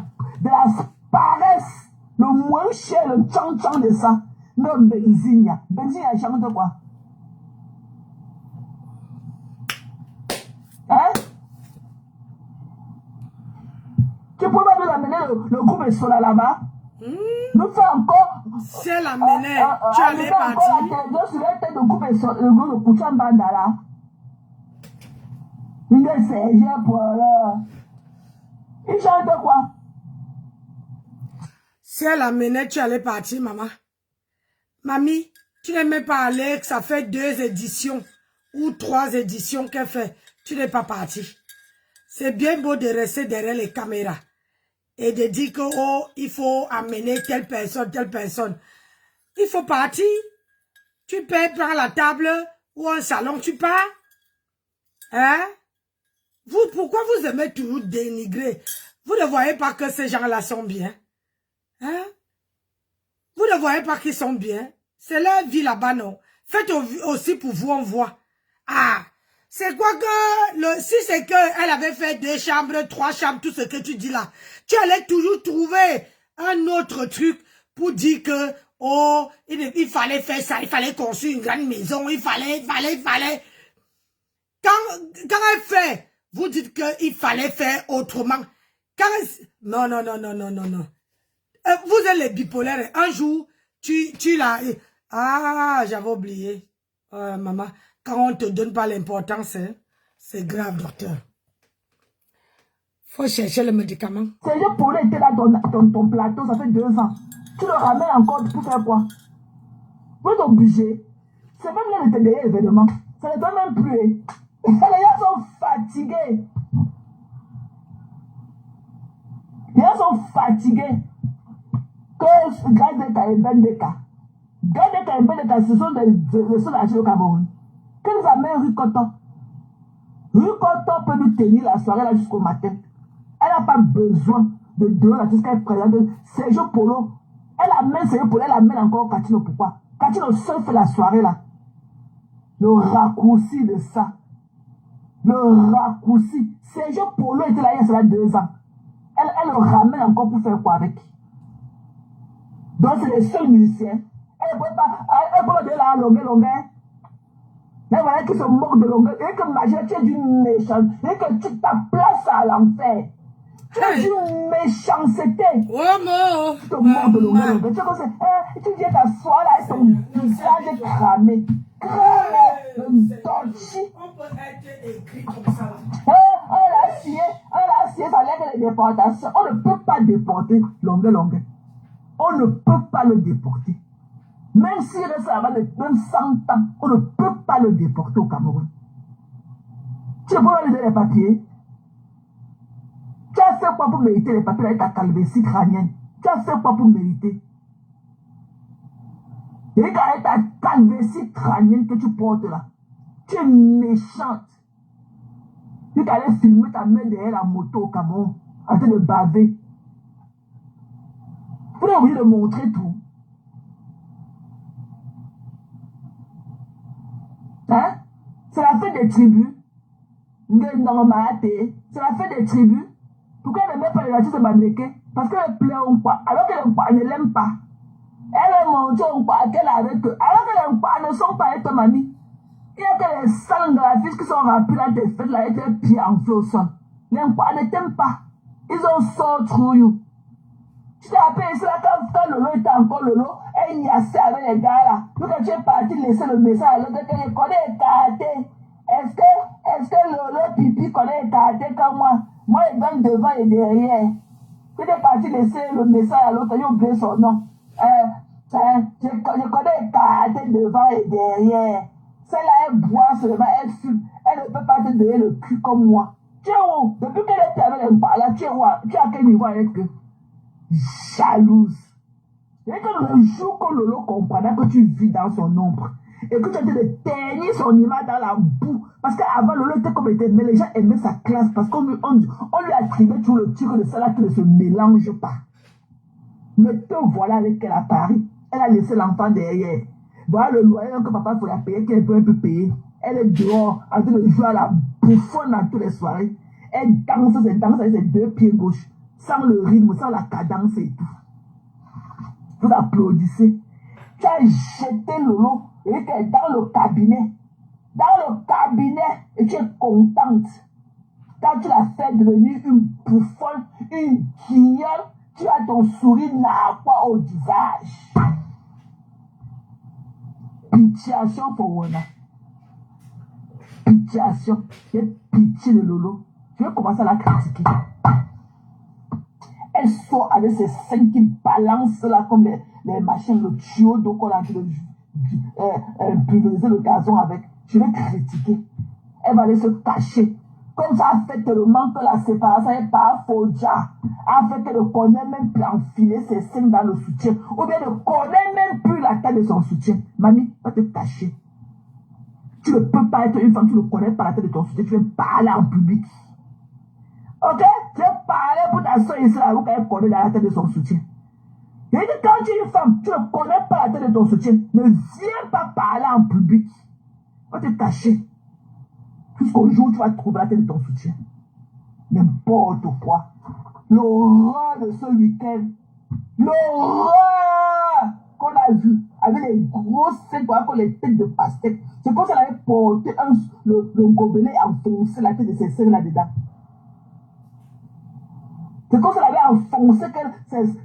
paresse. Le moins cher, le tchan-tchan de ça. Non, Benzinia. Benzinia chante quoi? Hein? Tu peux pas nous amener le groupe Sola là-bas? Nous faisons encore. Si elle amenait, tu allais partir. Le groupe de Kouchambanda là. Il est Sergio Polo. Il chante quoi? Si elle amenait, tu allais partir, maman. Mamie, tu n'es même pas allée, que ça fait 2 éditions ou 3 éditions qu'elle fait. Tu n'es pas parti. C'est bien beau de rester derrière les caméras et de dire que, oh, il faut amener telle personne, telle personne. Il faut partir. Tu payes, prends la table ou un salon, tu pars. Hein? Vous, pourquoi vous aimez toujours dénigrer? Vous ne voyez pas que ces gens-là sont bien? Hein? Vous ne voyez pas qu'ils sont bien? C'est leur vie là-bas, non? Faites aussi pour vous, on voit. Ah! C'est quoi que... si c'est qu'elle avait fait 2 chambres, 3 chambres, tout ce que tu dis là, tu allais toujours trouver un autre truc pour dire que, oh, il fallait faire ça, il fallait construire une grande maison, il fallait. Quand elle fait, vous dites qu'il fallait faire autrement. Quand elle... Non. Vous êtes les bipolaires. Un jour, tu l'as... Ah, j'avais oublié. Maman, quand on ne te donne pas l'importance, hein, c'est grave, docteur. Faut chercher le médicament. Sergio Polo était là dans ton plateau, ça fait 2 ans. Tu le ramènes encore pour faire quoi? Vous êtes obligé. C'est même là le dernier événement. Ça ne doit même plus. Les gens sont fatigués. Les gens sont fatigués. Que Gadeka et Bendeka. Gadeka et Bendeka, ce sont les seuls âgés au Cameroun. Que nous amène Rue Coton. Rue Coton peut nous tenir la soirée là jusqu'au matin. Elle n'a pas besoin de deux artistes qu'elle présente. Sergio Polo. Elle amène Sergio Polo, elle amène encore Catino. Pourquoi? Catino seul fait la soirée là. Le raccourci de ça. Le raccourci. Sergio Polo était là il y a 2 ans. Elle le ramène encore pour faire quoi avec? Donc c'est les seuls musiciens. Elle ne peut pas de la longueur. Mais voilà qui se moquent de longueur. Et que Magia, tu es d'une méchante. Et que tu ta place à l'enfer. Tu es d'une méchanceté. Tu te moques de longueur. Tu dis t'asseoir là et ton visage cramé. Le torchi. On peut être écrit comme ça là. On l'a scié, fallait que les déportations. On ne peut pas déporter longueur. On ne peut pas le déporter. Même s'il reste là-bas même 100 ans, on ne peut pas le déporter au Cameroun. Tu ne peux pas lui donner les papiers. Tu as fait quoi pour mériter les papiers avec ta calvétie crânienne? Tu as fait quoi pour mériter? Et avec ta calvétie crânienne que tu portes là, tu es méchante. Tu allais filmer ta main derrière la moto au Cameroun en train de baver. Vous avez oublié de montrer tout. Hein? C'est la fête des tribus. C'est la fête des tribus. Pourquoi elle ne met pas les artistes américains? Parce qu'elle pleure ou quoi? Alors qu'elle ne l'aime pas. Elle est montée ou quoi? Qu'elle est avec eux. Alors qu'elle ne sont pas avec ta mamie. Il y a que les salons de la fiche qui sont remplis dans tes fêtes là avec les pieds en flot au sol. Les Nkwa ne t'aiment pas. Ils ont so through you. Tu t'es appelé ici là quand Lolo était encore Lolo. Et il y a ça avec les gars là. Donc quand tu es parti laisser le message à l'autre que je connais les karatés. Est-ce que Lolo Pipi connaît les karatés comme moi? Moi il donne devant et derrière. Tu es parti laisser le message à l'autre. Il a oublié son nom. Je connais les karatés devant et derrière. Celle-là, elle boit seulement, elle fume. Elle ne peut pas te donner le cul comme moi. Tu es où? Depuis qu'elle était avec les là, tu es où? Tu es à quel niveau avec eux? Jalouse. Et que le jour que Lolo comprendra que tu vis dans son ombre et que tu as été de teignir son image dans la boue, parce qu'avant Lolo était comme il était, mais les gens aimaient sa classe parce qu'on lui attribuait tout le truc de cela qui ne se mélange pas. Mais te voilà avec elle à Paris. Elle a laissé l'enfant derrière. Voilà le loyer que papa faut la payer, qu'elle peut un peu payer. Elle est dehors en train de jouer à la bouffonne dans toutes les soirées. Elle danse avec ses deux pieds gauches, sans le rythme, sans la cadence et tout. Vous applaudissez. Tu as jeté Lolo et tu es dans le cabinet. Dans le cabinet et tu es contente. Quand tu l'as fait devenir une bouffonne, une guignole, tu as ton sourire narquois au visage. Pitiation pour Wona. Pitiation. J'ai pitié de Lolo. Je vais commencer à la critiquer. Elle sort avec ses seins qui balancent là comme les machines, le tuyau d'eau qu'on a de pulvériser le gazon avec. Je vais critiquer. Elle va aller se cacher. Comme ça a fait tellement que la séparation est pas Fodja. A fait qu'elle ne connaît même plus enfiler ses seins dans le soutien. Ou bien ne connaît même plus la taille de son soutien. Mamie, va te cacher. Tu ne peux pas être une femme, tu ne connais pas la taille de ton soutien. Tu veux parler en public. Ok? Tu veux parler pour ta soeur ici, là, où elle connaît la taille de son soutien. Je dis quand tu es une femme, tu ne connais pas la taille de ton soutien. Ne viens pas parler en public. Va te cacher. Jusqu'au jour où tu vas trouver la tête de ton soutien. N'importe quoi. L'horreur de ce week-end. L'horreur qu'on a vu avec les grosses seins, comme les têtes de pastèque. C'est comme si elle avait porté le gobelet et enfoncé la tête de ses seins là-dedans. C'est comme si elle avait enfoncé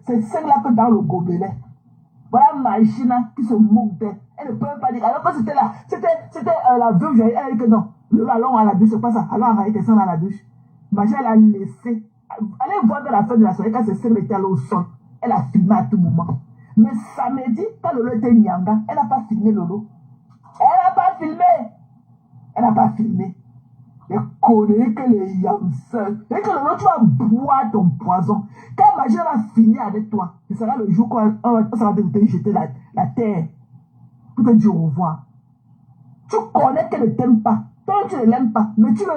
ces seins-là que dans le gobelet. Voilà Magina qui se moque d'elle. Elle ne peut pas dire. Alors que c'était là, c'était la veuve, elle a dit que non. Allons à la douche, c'est pas ça. Allons arrêter tes seins dans la douche. Magina, elle a laissé. Allez voir de la fin de la soirée quand ses seins étaient allés au sol. Elle a filmé à tout moment. Mais samedi, quand Lolo était Nyanga, elle n'a pas filmé Lolo. Elle n'a pas filmé. Elle n'a pas filmé. Les conneries que les yamseurs. Et que Lolo, tu vas boire ton poison. Quand Magina va finir avec toi, ce sera le jour où ça va te jeter la terre. Pour te dire au revoir. Tu connais qu'elle ne t'aime pas. Toi, tu ne l'aimes pas. Mais tu veux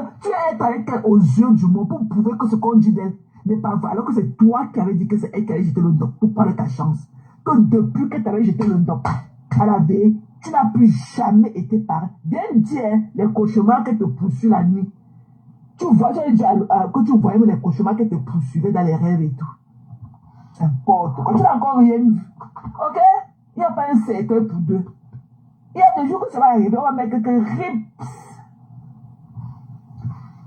être avec elle aux yeux du monde pour prouver que ce qu'on dit d'elle n'est pas vrai. Alors que c'est toi qui avais dit que c'est elle qui avait jeté le doc pour prendre ta chance. Que depuis que tu avais jeté le doc à la veille, tu n'as plus jamais été pareil. Bien dire les cauchemars qui te poursuivent la nuit. Tu vois, j'avais dit que tu voyais les cauchemars qui te poursuivaient dans les rêves et tout. N'importe quoi. Tu n'as encore rien vu. Ok? Il n'y a pas un cercueil pour deux. Il y a des jours que ça va arriver, on va mettre quelques rips.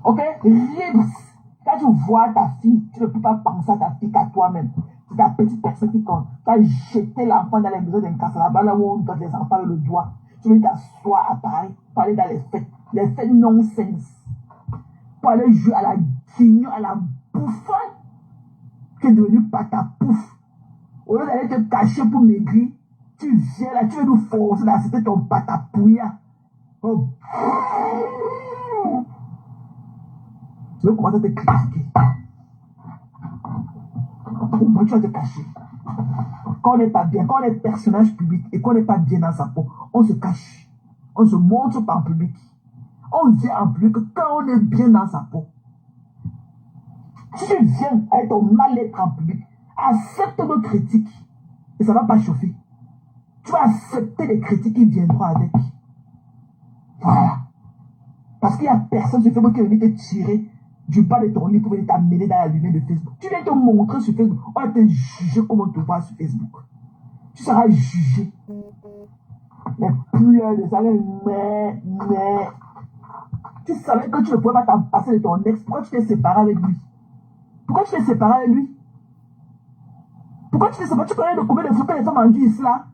Ok? Rips. Quand tu vois ta fille, tu ne peux pas penser à ta fille qu'à toi-même. C'est ta petite personne qui compte. Tu as jeté l'enfant dans les maisons d'un casse là-bas, là où on donne les enfants avec le doigt. Tu veux t'asseoir à Paris pour aller dans les fêtes non-sens. Pour aller jouer à la guignole, à la bouffonne, qui est devenue patapouf. Au lieu d'aller te cacher pour maigrir, tu viens là, tu veux nous forcer d'accepter ton patapouilla. Oh. Je vais commencer à te critiquer. Au moins, tu vas te cacher. Quand on n'est pas bien, quand on est personnage public et qu'on n'est pas bien dans sa peau, on se cache. On se montre pas en public. On vient en public quand on est bien dans sa peau. Si tu viens avec ton mal-être en public, accepte nos critiques et ça ne va pas chauffer. Tu vas accepter les critiques qui viendront avec. Voilà. Parce qu'il n'y a personne sur Facebook qui va venir te tirer du bas de ton lit pour venir t'amener dans la lumière de Facebook. Tu viens te montrer sur Facebook. On va te juger comme on te voit sur Facebook. Tu seras jugé. Les pleurs de ça, mais. Tu savais que tu ne pouvais pas t'en passer de ton ex. Pourquoi tu t'es séparé avec lui? Pourquoi tu t'es séparé avec lui? Pourquoi tu t'es séparé? Tu connais de combien de fois que les femmes ont dit ici là?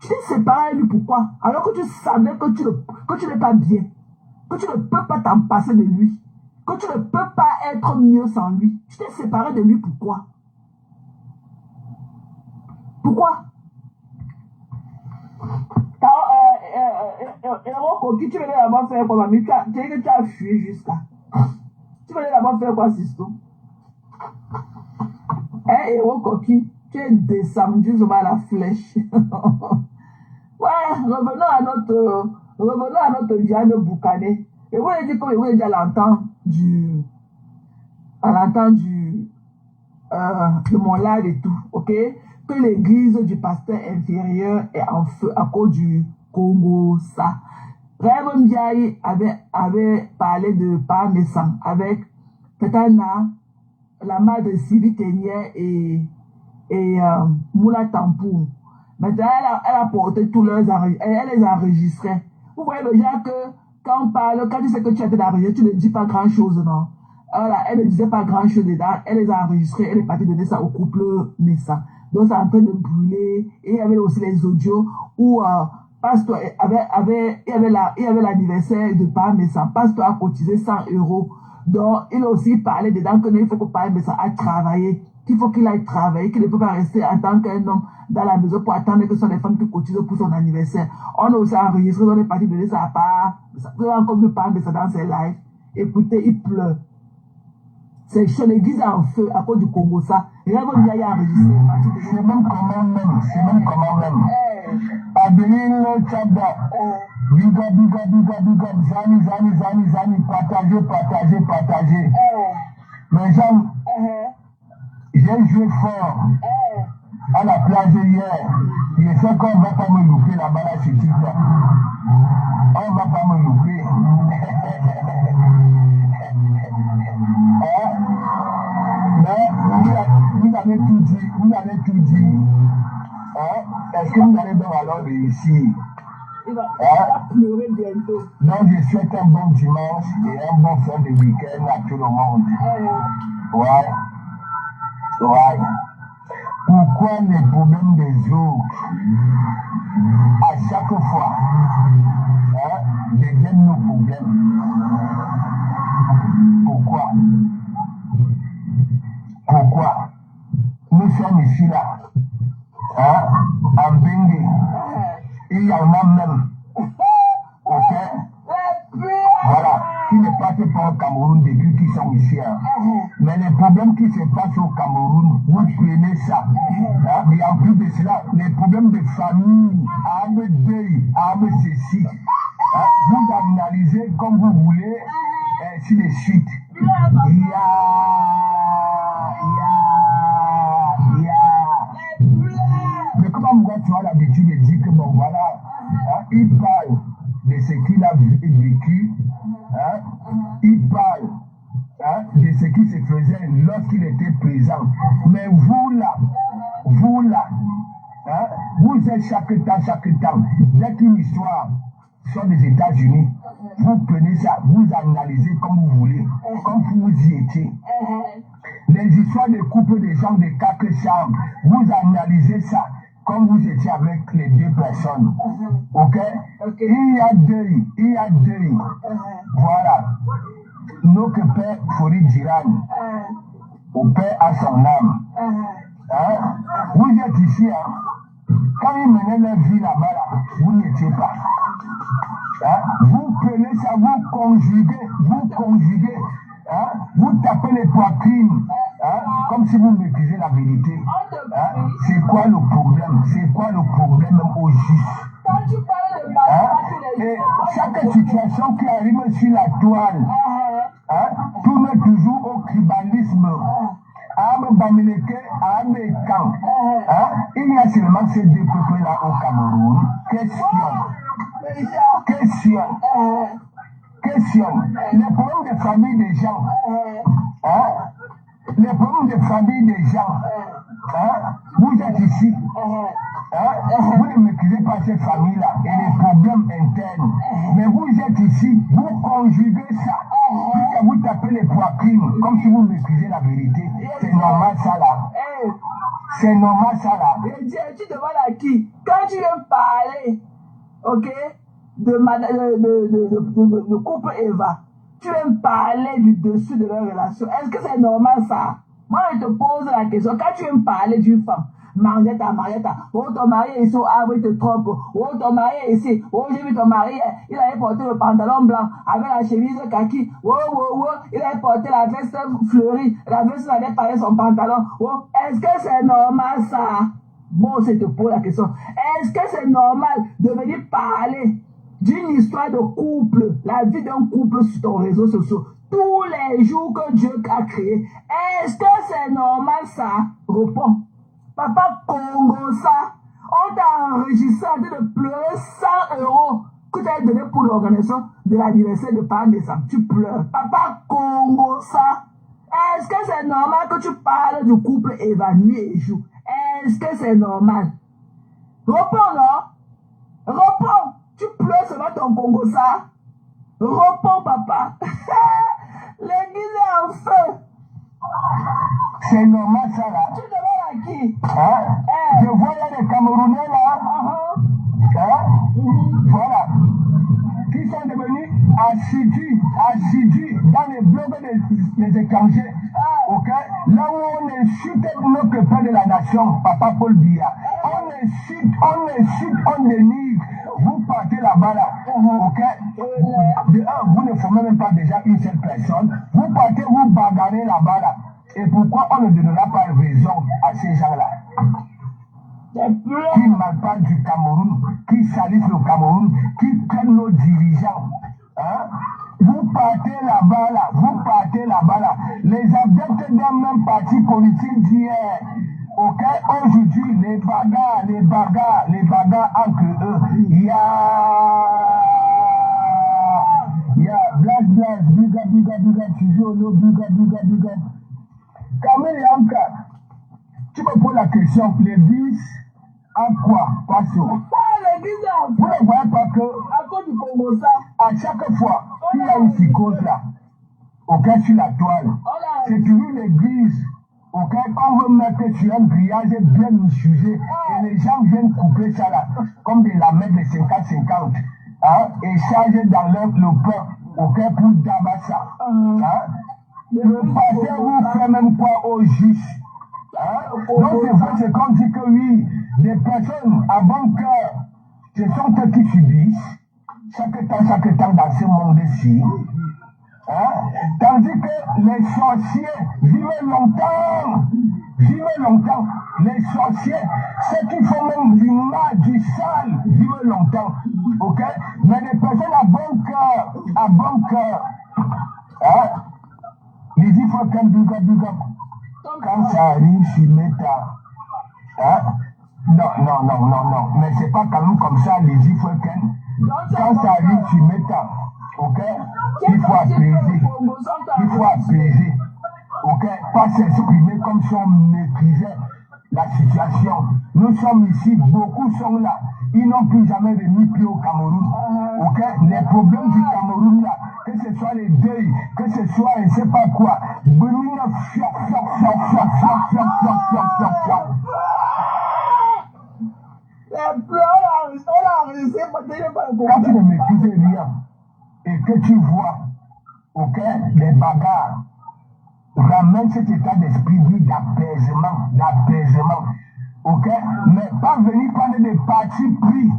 Tu t'es séparé avec lui, pourquoi? Alors que tu savais que tu n'es pas bien. Que tu ne peux pas t'en passer de lui. Que tu ne peux pas être mieux sans lui. Tu t'es séparé de lui, pourquoi? Pourquoi? Héros Coquille, tu venais d'abord faire quoi, mamie? Tu as dit que tu as fui jusqu'à. Tu venais d'abord faire quoi, Sisto? Héros Coquille, tu es descendu à la flèche. Ouais, revenons à notre Diane Boucané. Et vous avez dit que vous êtes à l'entendre de mon live et tout, ok? Que l'église du pasteur inférieur est en feu à cause du Congo, ça. Rêve Ndiaye avait parlé de Parmesan avec Katana, la mère de Sylvie Ténière et Moula Tampou. Maintenant, elle a porté tous leurs enregistrements, elle les enregistrait. Vous voyez déjà que quand on parle, quand tu sais que tu as été enregistré, tu ne dis pas grand chose, non? Elle ne disait pas grand chose dedans, elle les a enregistrés, elle est partie donner ça au couple Messa. Donc c'est en train de brûler. Et il y avait aussi les audios où Pasteur il y avait l'anniversaire de Parmesan. Pasteur a cotisé 100 €. Donc il a aussi parlé dedans qu'il faut que Parmesan a travaillé, qu'il faut qu'il aille travailler, qu'il ne peut pas rester en tant qu'un homme dans la maison pour attendre que ce soit les femmes qui cotisent pour son anniversaire. On a aussi enregistré, on est parti donner ça à part. Vous avez encore vu Parmesan dans ses lives. Écoutez, il pleure. C'est chez l'église en feu à cause du Congo, ça. Et là, vous avez enregistré. C'est même comment même. Adeline Tchada. Big up. Zani. Partagez. Mais Jean, j'ai joué fort à la plage hier. Je sais qu'on ne va pas me louper là-bas, là, c'est TikTok. On ne va pas me louper. Mais vous avez tout dit. Est-ce que vous allez donc alors réussir? Il va pleurer bientôt. Donc je souhaite un bon dimanche et un bon fin de week-end à tout le monde. Ouais. Pourquoi les problèmes des autres, à chaque fois, deviennent nos problèmes? Pourquoi nous sommes ici là, en Bengue, il y en a même, ok, voilà, qui ne partent pas au Cameroun depuis qu'ils sont ici. Mais les problèmes qui se passent au Cameroun, vous prenez ça. Et en plus de cela, les problèmes de famille, âme deuil, âme ceci, vous analysez comme vous voulez, ainsi de suite. Mais comment moi tu as l'habitude de dire que bon voilà, il parle de ce qu'il a vécu, il parle de ce qui se faisait lorsqu'il était présent. Mais vous là, vous êtes chaque temps, dès qu'une histoire sort des États-Unis, vous prenez ça, vous analysez comme vous voulez, comme vous y étiez. Les histoires de couples de gens de 4 chambres, vous analysez ça comme vous étiez avec les 2 personnes. Ok? Il y a deuil. Voilà. Notre père Fori Diran, au père à son âme. Vous êtes ici, quand ils menaient leur vie là-bas, vous n'étiez pas. Vous prenez ça, vous conjuguez, vous tapez les poitrines, comme si vous maîtrisez la vérité. C'est quoi le problème au juste? Et chaque situation qui arrive sur la toile tourne toujours au tribalisme. Il y a seulement ces 2 peuples-là au Cameroun. Question. Les problèmes de famille des gens. Vous êtes ici. Vous ne maîtrisez pas ces familles-là et les problèmes internes. Mais vous êtes ici, vous conjuguez ça. Puisque vous tapez les poitrines comme si vous maîtrisez la vérité. C'est normal ça là. Et Dieu, tu demandes à qui? Quand tu viens parler, ok, de couple Eva, tu viens parler du dessus de leur relation. Est-ce que c'est normal ça? Moi, je te pose la question. Quand tu viens parler d'une femme, Marietta. Oh, ton mari est ici, ah oui, te trompe. Oh, ton mari est ici. Oh, j'ai vu ton mari, il avait porté le pantalon blanc avec la chemise kaki. Oh, il avait porté la veste fleurie. La veste n'allait pas son pantalon. Oh, est-ce que c'est normal ça? Bon, je te pose la question. Est-ce que c'est normal de venir parler d'une histoire de couple, la vie d'un couple sur ton réseau social, tous les jours que Dieu a créé? Est-ce que c'est normal ça? Réponds. Papa Congo ça, on t'a enregistré en train de pleurer 100 € que tu as donné pour l'organisation de l'anniversaire de Père Messam. Tu pleures. Papa Congo ça. Est-ce que c'est normal que tu parles du couple Eva nuit et jour? Est-ce que c'est normal? Réponds, non? Réponds. Tu pleures sur ton Congo ça. Réponds, papa. L'église est en feu. C'est normal ça là. Tu demandes à qui? Je vois là les Camerounais là. Voilà. Qui sont devenus assidus dans les blogs des étrangers. Ok? Là où on insulte notre père de la nation, Papa Paul Biya. On insulte, on dénigre. Vous partez là-bas là. Ok? De un, vous ne formez même pas déjà une seule personne. Vous partez, vous bagarrez là-bas là. Et pourquoi on ne donnera pas raison à ces gens-là? Qui malparlent du Cameroun, qui salissent le Cameroun, qui prennent nos dirigeants. Vous partez là-bas là, Les adeptes d'un même parti politique d'hier. Ok, aujourd'hui, les bagarres entre eux. Il y a Blas, biga, toujours, biga. Kamel Yanka, tu me poses la question, l'église à quoi? L'église à vous ne voyez pas que, à cause du Congo, ça, à chaque fois qu'il y a une psychose là, ok, sur la toile, c'est toujours l'église, ok, qu'on veut mettre sur un grillage bien misuré, et les gens viennent couper ça là, comme des lamelles de 50-50, et charger dans le pain, ok, pour Dabassa, Le pasteur vous fait même quoi au juge? Donc c'est vrai, c'est qu'on dit que oui, les personnes à bon cœur, ce sont eux qui subissent chaque temps dans ce monde-ci. Tandis que les sorciers vivent longtemps. Les sorciers, ceux qui font même du mal, du sale, vivent longtemps. Ok? Mais les personnes à bon cœur, les il faut qu'un big up. Quand ça arrive sur Meta, non, mais c'est pas quand même comme ça, les il faut quand ça arrive sur Meta, ok, il faut apaiser, ok, pas s'exprimer comme si on maîtrisait la situation. Nous sommes ici, beaucoup sont là, ils n'ont plus jamais remis pied au Cameroun, ok, les problèmes du Cameroun là, que ce soit les deuils, que ce soit je ne sais pas quoi, quand tu ne maîtrises rien et que tu vois, ok, les bagarres, ramène cet état d'esprit d'apaisement, ok, mais pas venir prendre des partis pris.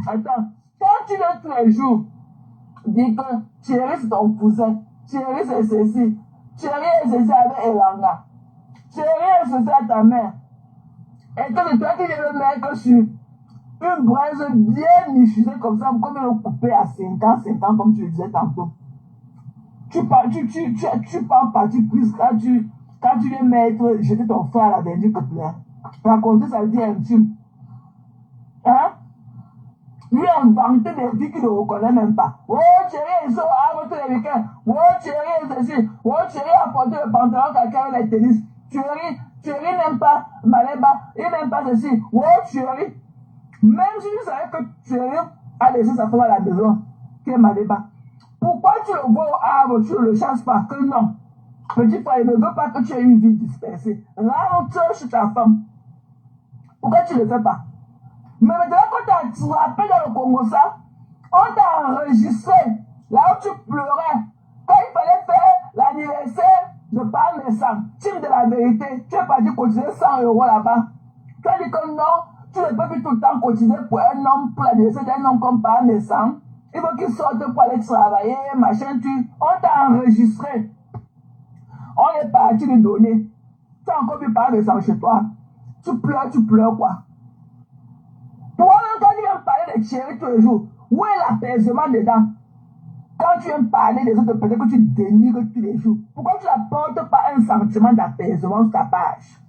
Attends, quand tu veux tous les jours, dis que Thierry c'est ton cousin, Thierry c'est ceci, Thierry est ceci avec Elanga, Thierry est ceci à ta mère, et que c'est toi qui viens le mettre sur une braise bien michusée comme ça, comme ils l'ont coupé à 50 comme tu le disais tantôt. Tu parles parti prise quand tu viens mettre, jeter ton frère à la dernière coupe-là. Raconter ça dit intime. Lui a inventé des vies qu'il ne reconnaît même pas. Oh, Thierry, ils sont à votre les week-ends. Oh, Thierry, est ceci. Oh, Thierry a porté le pantalon quelqu'un avec les tennis. Thierry n'aime pas Maleba. Il n'aime pas ceci. Oh, Thierry. Même si tu savais que Thierry a laissé sa femme à la maison, qui est Maleba. Pourquoi tu le vois au arbre, tu ne le chasses pas? Que non. Petit frère, il ne veut pas que tu aies une vie dispersée. Rentre chez ta femme. Pourquoi tu ne le fais pas? Mais maintenant, quand tu te rappelles dans le Congo, ça, on t'a enregistré là où tu pleurais. Quand il fallait faire l'anniversaire de Père sang. Team de la vérité, tu es parti cotiser 100 € là-bas. Tu as dit que non, tu ne peux plus tout le temps cotiser pour un homme, pour la décès d'un homme comme par naissance. Il faut qu'il sorte pour aller travailler, machin, on t'a enregistré. On est parti lui donner. Tu as encore pu parler de ça chez toi. Tu pleures quoi. Toi, quand tu viens parler de chérie tous les jours, où est l'apaisement dedans? Quand tu viens parler des autres personnes que tu dénigres tous les jours, pourquoi tu n'apportes pas un sentiment d'apaisement sur ta page?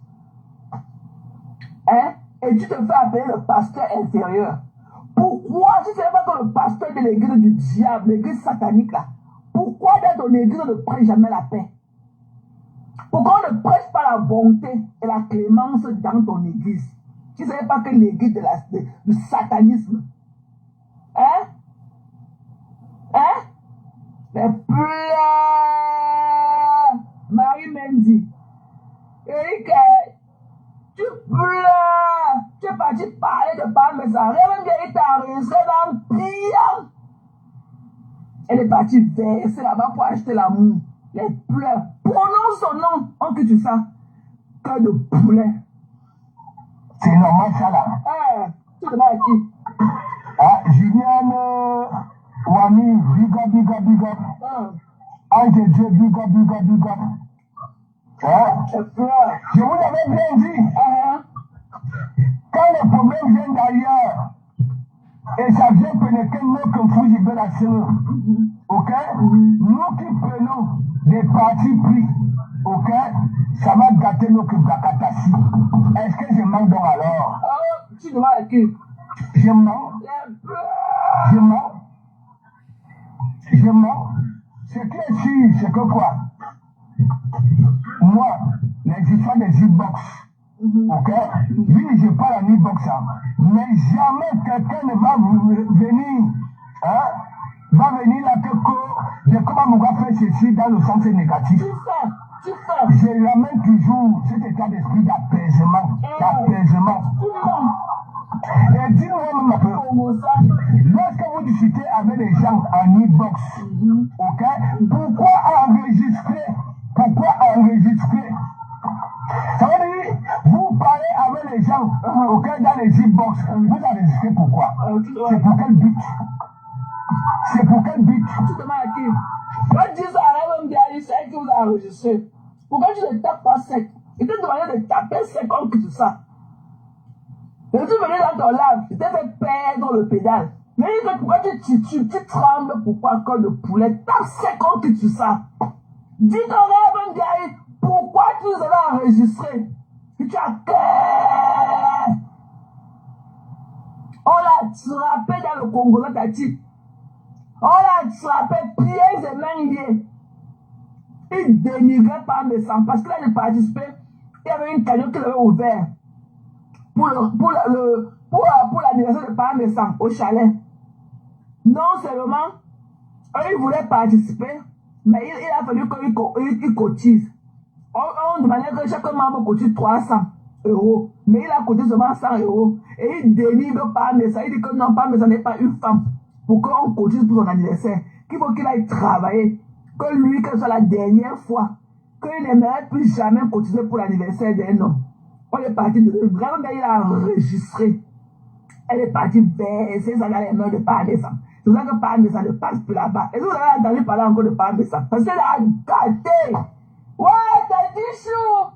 Hein? Et tu te fais appeler le pasteur intérieur. Pourquoi, si ce n'est pas que le pasteur de l'église du diable, l'église satanique là, pourquoi dans ton église on ne prêche jamais la paix? Pourquoi on ne prêche pas la bonté et la clémence dans ton église? Tu ne savais pas que l'église du satanisme. Hein? Hein? Mais pleure! Marie Mendy. Eric, tu pleures! Tu es parti parler de parmesan. Révèle qu'il t'a enregistré dans le client. Elle est partie verser là-bas pour acheter l'amour. Les pleurs. Prononce son nom. On que tu sens. Cœur de poulet. C'est normal ça là. Tu demandes à qui? Ah, Julienne, Wami, big up, big up, big up. Ange de Dieu, big up, big up, big up. Hein? Je vous avais bien dit. Quand les problèmes viennent d'ailleurs, et ça vient pénétrer notre fouille de la sœur, ok? Nous qui prenons des partis pris, ok? Ça va gâter notre Bakatassi. Est-ce que je manque donc alors? Tu demandes à qui? Je mens. Je mens. Je mens. Ce qui est sûr, c'est que quoi? Moi, les histoires des e-box, ok? Oui, je parle en e-box, mais jamais quelqu'un ne va venir, hein? Va venir là que comment on va faire ceci dans le sens négatif. Tu fais. Je ramène toujours cet état d'esprit d'apaisement. D'apaisement. Et dis-moi même un peu, lorsque vous discutez avec les gens en e-box, ok, pourquoi enregistrer? Ça veut dire, vous parlez avec les gens, ok, dans les e-box, vous enregistrez pourquoi? C'est pour quel but? C'est pour quel but? Tu demandes à qui? Quand Jésus arrive, il sait que vous avez enregistré. Pourquoi tu ne tapes pas sec? Il t'a demandé de taper sec comme tout ça. Et tu venais dans ton lave, tu t'es fait perdre le pédale. Mais pourquoi tu trembles, pourquoi col de poulet? Tape sec comme tout ça. Dis ton rêve, Gary, pourquoi tu nous avais enregistré? Et tu as cœur. On l'a attrapé dans le Congo, là, t'as dit. On l'a attrapé, pieds et mains liés. Il dénigrait par mes sangs. Parce qu'il a participé, il y avait une cagnotte qu'il avait ouverte pour l'anniversaire de Parmesan au chalet. Non seulement, eux, ils voulaient participer, mais il a fallu qu'ils cotisent. On demandait que chaque membre cotise 300 €. Mais il a cotisé seulement 100 €. Et il délivre Parmesan. Il dit que non, Parmesan n'est pas une femme. Pour qu'on cotise pour son anniversaire. Qu'il faut qu'il aille travailler. Que lui, que ce soit la dernière fois, qu'il n'aimerait plus jamais cotiser pour l'anniversaire d'un homme. On est parti de vraiment, il a enregistré. Elle est partie baisser ça dans les mains de Parmesan. C'est pour ça que Parmesan ne passe plus là-bas. Et vous avez entendu parler encore de Parmesan. Parce qu'elle a gâté. Ouais, t'as dit chou.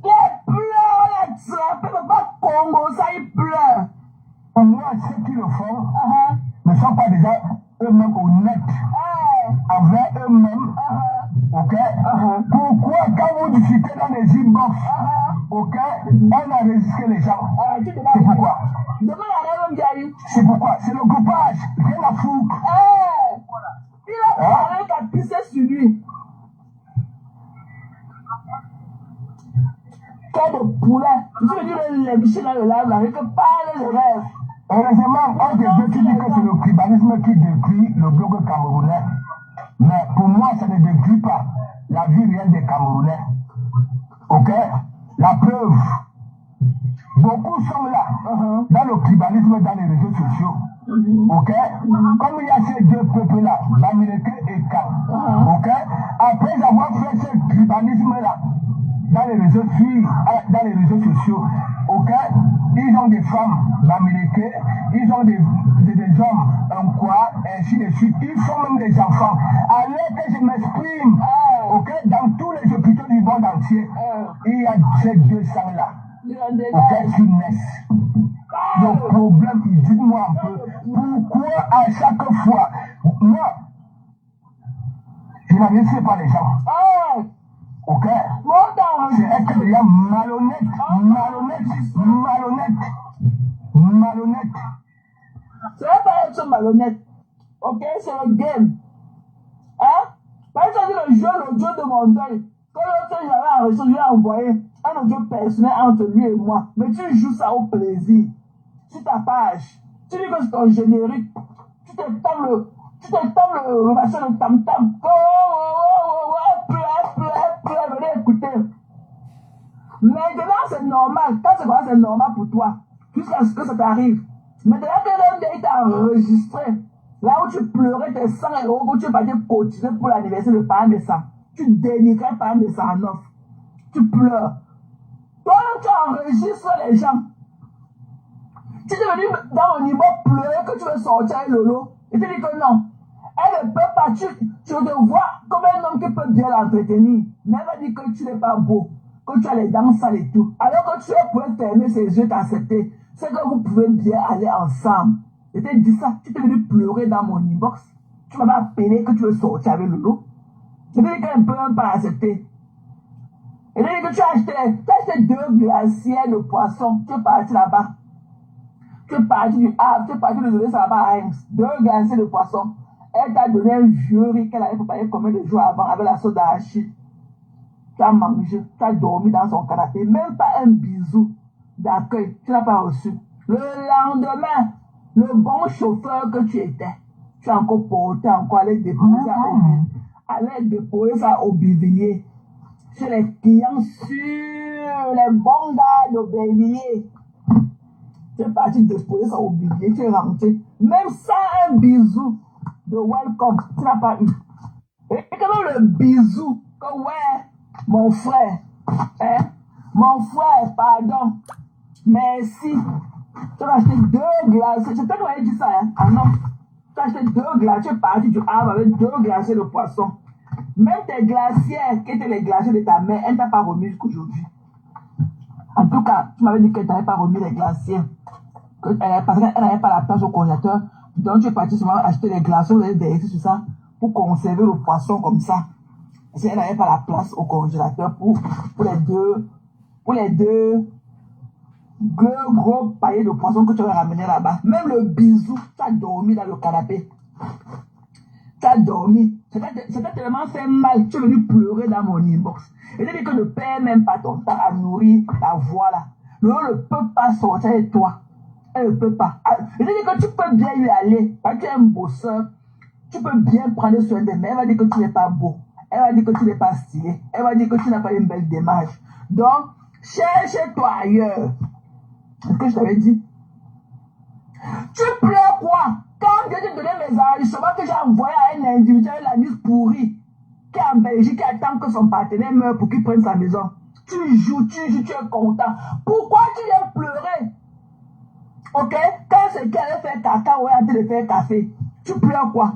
Les pleurs, on l'a attrapé. Papa Congo, ça, il pleure. Au moins, ceux qui le font ne sont pas déjà eux-mêmes honnêtes avec eux-mêmes. Ok? Pourquoi, quand vous discutez dans les e-box, ok, on a enregistré les gens? C'est pourquoi? C'est pourquoi? C'est le groupage. Rien à foutre. Il a parlé qu'à pisser sur lui. Quel de poulet. Je veux dire les bichons dans le lave, avec parle le rêve. Heureusement, un des deux qui dit que c'est le tribalisme qui détruit le bloc camerounais. Mais pour moi, ça ne détruit pas la vie réelle des Camerounais. Ok? La preuve. Beaucoup sont là, dans le tribalisme, dans les réseaux sociaux. Ok? Comme il y a ces deux peuples-là, l'Américain et Kam. Ok? Après avoir fait ce tribalisme-là, dans les réseaux dans les réseaux sociaux, ok, ils ont des femmes bamileke, ils ont des hommes en quoi, ainsi de suite, ils font même des enfants. Alors que je m'exprime, ok, dans tous les hôpitaux du monde entier, il y a ces 200 là, ok, qui naissent. Le problème, dites-moi un peu, pourquoi à chaque fois, moi, je n'agresse pas les gens. Ok? C'est être client malhonnête. C'est pas être malhonnête. Ok? C'est le game. Hein? Par exemple, le jeu de mon deuil. Quand l'autre j'avais enregistré, je lui ai envoyé un audio personnel entre lui et moi. Mais tu joues ça au plaisir. Sur ta page. Tu dis que c'est ton générique. Tu te tapes le machin de tam-tam. Venez écouter. Maintenant, c'est normal. Quand c'est quoi, c'est normal pour toi. Jusqu'à ce que ça t'arrive. Maintenant que l'homme t'a enregistré, là où tu pleurais tes 100 €, que tu es parti cotiser pour l'anniversaire de parents naissants. Tu dénigrais parents naissants en offre. Tu pleures. Toi, tu enregistres les gens. Tu es venu dans mon niveau pleurer que tu veux sortir avec Lolo. Et tu dis que non. Elle ne peut pas. Tu te vois comme un homme qui peut bien l'entretenir. Mais elle va dire que tu n'es pas beau. Que tu as les dents sales et tout. Alors que tu pourrais fermer ses yeux, t'accepter. C'est que vous pouvez bien aller ensemble. Je t'ai dit ça. Tu t'es venu pleurer dans mon inbox. Tu m'as appelé que tu veux sortir avec Lolo. Je t'ai dit qu'elle ne peut même pas accepter. Et dit que tu as acheté 2 glacières de poisson. Tu es parti là-bas. Tu es parti du Havre. Tu es parti de donner ça là-bas à Reims. 2 glacières de poisson. Elle t'a donné un vieux riz qu'elle avait préparé combien de jours avant avec la sauce d'arachide. Tu as mangé, tu as dormi dans son canapé, même pas un bisou d'accueil, tu n'as pas reçu. Le lendemain, le bon chauffeur que tu étais, tu as encore porté, allé déposer ça au bivillier. Chez les clients sûrs, les bons gars de bivillier. Tu es parti déposer ça au bivillier, tu es rentré. Même sans un bisou de welcome, tu n'as pas eu. Et quand même le bisou, que ouais, mon frère, pardon, merci. Tu as acheté 2 glaciers. C'est toi qui m'avais dit ça, hein? Ah non. Tu as acheté 2 glaciers, tu es parti du Havre avec 2 glaciers de poisson. Même tes glaciers, qui étaient les glaciers de ta mère, elle ne t'a pas remis jusqu'aujourd'hui. En tout cas, tu m'avais dit qu'elle ne t'avait pas remis les glaciers. Parce qu'elle n'avait pas la place au congélateur. Donc tu es parti seulement acheter les glaçons, vous avez délaissé sur ça pour conserver le poisson comme ça. Parce qu'elle n'avait pas la place au congélateur pour les deux gros paillets de poisson que tu avais ramené là-bas. Même le bisou, tu as dormi dans le canapé. Tu as dormi. C'était tellement fait mal. Tu es venu pleurer dans mon inbox. Et tu dis que ne perds même pas ton temps à nourrir la voix là. L'eau ne peut pas sortir de toi. Elle ne peut pas. Je dis que tu peux bien y aller. Parce que tu es un bosseur. Tu peux bien prendre soin d'elle. Mais elle va dire que tu n'es pas beau. Elle va dire que tu n'es pas stylé. Elle va dire que tu n'as pas une belle démarche. Donc, cherche-toi ailleurs. C'est ce que je t'avais dit. Tu pleures quoi? Quand je t'ai donné mes enregistrements que j'ai envoyé à un individuel la nuit pourrie, qui est en Belgique, qui attend que son partenaire meure pour qu'il prenne sa maison. Tu joues, tu es content. Pourquoi tu viens pleurer? Ok? Quand c'est qu'elle allait faire caca ou elle est en train de faire café, tu pleures quoi?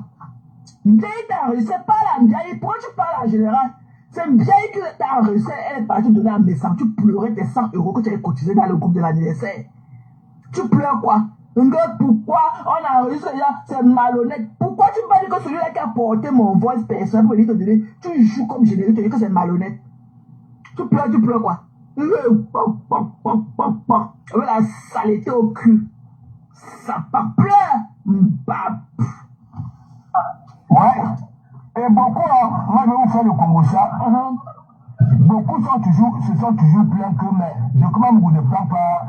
Ndiaye t'a enregistré, pas la Ndiaye. Pourquoi tu parles en général? C'est Ndiaye qui t'a enregistré, elle est partie donner un message. Tu pleurais tes 100 € que tu avais cotisé dans le groupe de l'anniversaire. Tu pleures quoi? Pourquoi on a enregistré les gens? C'est malhonnête. Pourquoi tu me dis que celui-là qui a porté mon voice personnel pour venir te donner, tu joues comme générique, tu dis que c'est malhonnête? Tu pleures quoi? Avec la saleté au cul. Ça pas pleure. Ouais. Et beaucoup, moi je vais vous faire le Congo ça. Beaucoup se sont toujours plaints que de comment vous ne prend pas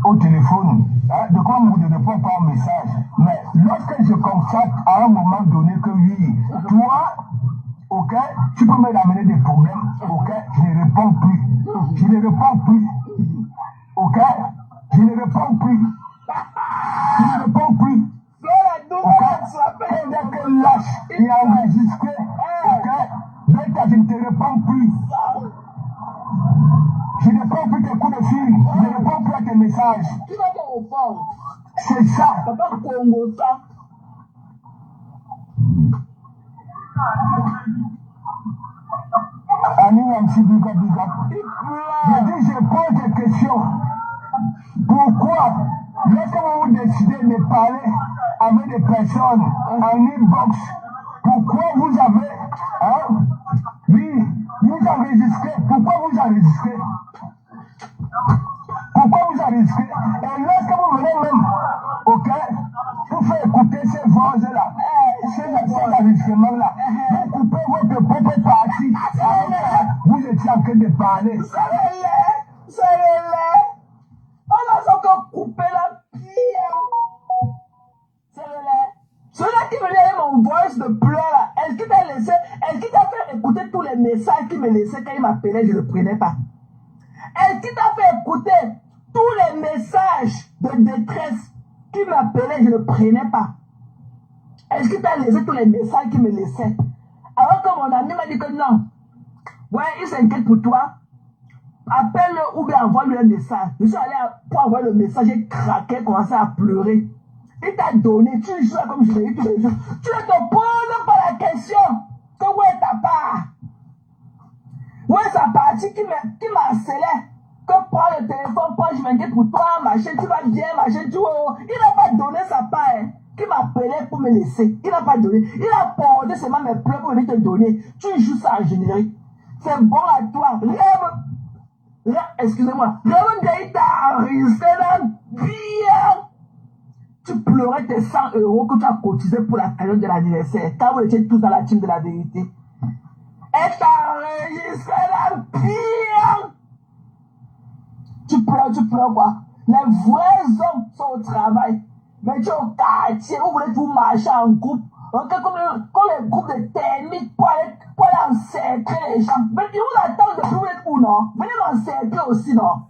au téléphone, de comment vous ne répond pas au message. Mais lorsque je constate à un moment donné que oui, toi, ok, tu peux me ramener des problèmes, ok, je ne réponds plus. Je ne réponds plus. Ok, je ne réponds plus. Je ne réponds plus. Dès que lâche, il a enregistré, ok, dès que je ne te réponds plus. réponds plus tes coups de fil. Je ne réponds plus à tes messages. Tu vas te répondre. C'est ça. Papa Congo, ça. Annie, un petit big up. Je dis, je pose des questions. Pourquoi, lorsque vous décidez de parler avec des personnes en inbox, pourquoi vous avez, oui, vous enregistrez, pourquoi vous enregistrez? Pourquoi vous enregistrez? Et lorsque vous venez même, ok, pour faire écouter ces voix-là, ces enregistrements-là, vous coupez votre propre partie. Vous étiez en train de parler. C'est le on a encore coupé la pierre. C'est le lait. Celui-là qui venait avec mon voice de pleurs là, est-ce qu'il t'a laissé, est-ce qu'il t'a fait écouter tous les messages qu'il me laissait quand il m'appelait, je ne le prenais pas? Est-ce qu'il t'a fait écouter tous les messages de détresse qu'il m'appelait, je ne le prenais pas? Est-ce qu'il t'a laissé tous les messages qu'il me laissait? Alors que mon ami m'a dit que non. Ouais, il s'inquiète pour toi. Appelle-le ou bien envoie-lui un message. Je suis allé pour envoyer le message, j'ai craqué, commencé à pleurer. Il t'a donné, tu joues comme je l'ai dit tous les jours. Tu ne te poses pas la question que où est ta part? Où est sa partie qui m'harcelait? Que prends le téléphone, prends, je m'inquiète pour toi, machin, tu vas bien, machin, tu vois. Il n'a pas donné sa part, hein, qui m'appelait pour me laisser. Il n'a pas donné. Il a porté seulement mes pleurs pour venir te donner. Tu joues ça en générique. C'est bon à toi. Excusez-moi. Rêve t'a enregistré là, bien. Tu pleurais tes 100 € que tu as cotisé pour la période de l'anniversaire. Quand vous étiez tous dans la team de la vérité. Et t'as enregistré là, bien. Tu pleures quoi? Les vrais hommes sont au travail. Mais tu es au quartier, vous voulez tout marcher en groupe. Okay, comme les groupes de techniques pour aller encercler les gens. Mais ils vous attendent depuis vous êtes où, non? Venez m'encercler aussi, non?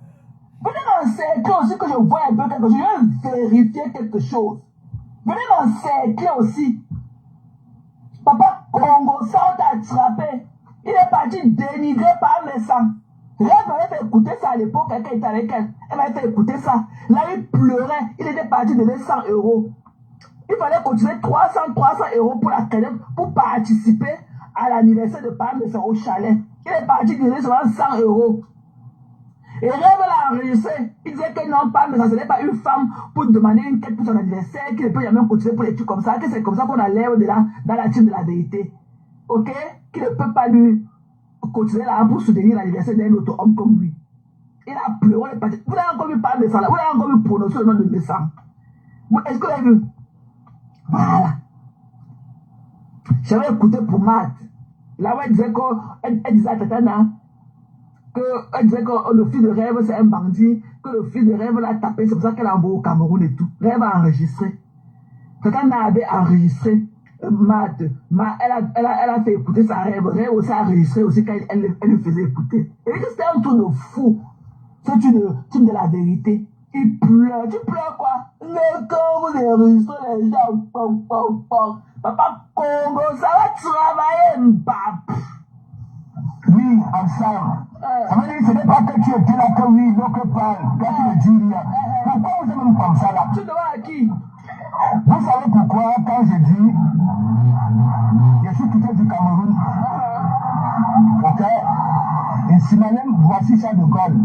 Venez m'encercler aussi que je vois un peu quelque chose. Je vais vérifier quelque chose. Venez m'encercler aussi. Papa Congo, ça on t'a attrapé. Il est parti dénigrer par mes sangs. Rêve m'avait fait écouter ça à l'époque, quelqu'un était avec elle. Elle m'avait fait écouter ça. Là, il pleurait. Il était parti donner 100 €. Il fallait continuer 300 € pour la crédit, pour participer à l'anniversaire de Pam au chalet. Il est parti donner seulement 100 €. Et Rêve l'a enregistré. Il disait que non, Pam, ce n'est pas une femme pour demander une quête pour son anniversaire, qu'il ne peut jamais continuer pour les trucs comme ça, que c'est comme ça qu'on a l'air dans la team de la vérité. Ok? Qu'il ne peut pas lui continuer là pour soutenir l'anniversaire d'un autre homme comme lui. Il a pleuré. Vous avez encore vu parler de ça là. Vous avez encore vu prononcer le nom de Messam. Est-ce que vous l'avez vu? Voilà. J'avais écouté pour Matt. Là où elle disait à Tatana elle disait que le fils de Rêve c'est un bandit, que le fils de Rêve l'a tapé, c'est pour ça qu'elle a envoyé au Cameroun et tout. Rêve a enregistré. Tatana avait enregistré Matt. Elle a fait écouter sa Rêve. Rêve aussi a enregistré aussi quand elle le faisait écouter. Et c'était un truc de fou. C'est une de la vérité. Il pleure. Tu pleures quoi? Mais quand vous enregistrez les gens, Papa Congo, ça va travailler, Mbap. Oui, ensemble. Ça veut dire que ce n'est pas que tu étais là, que oui, l'autre parle, quand tu le dis rien. Pourquoi vous êtes même comme ça là? Tu dois à qui? Vous savez pourquoi, quand je dis, je suis quitté du Cameroun, ok? Et Simanem, voici ça de Gaulle.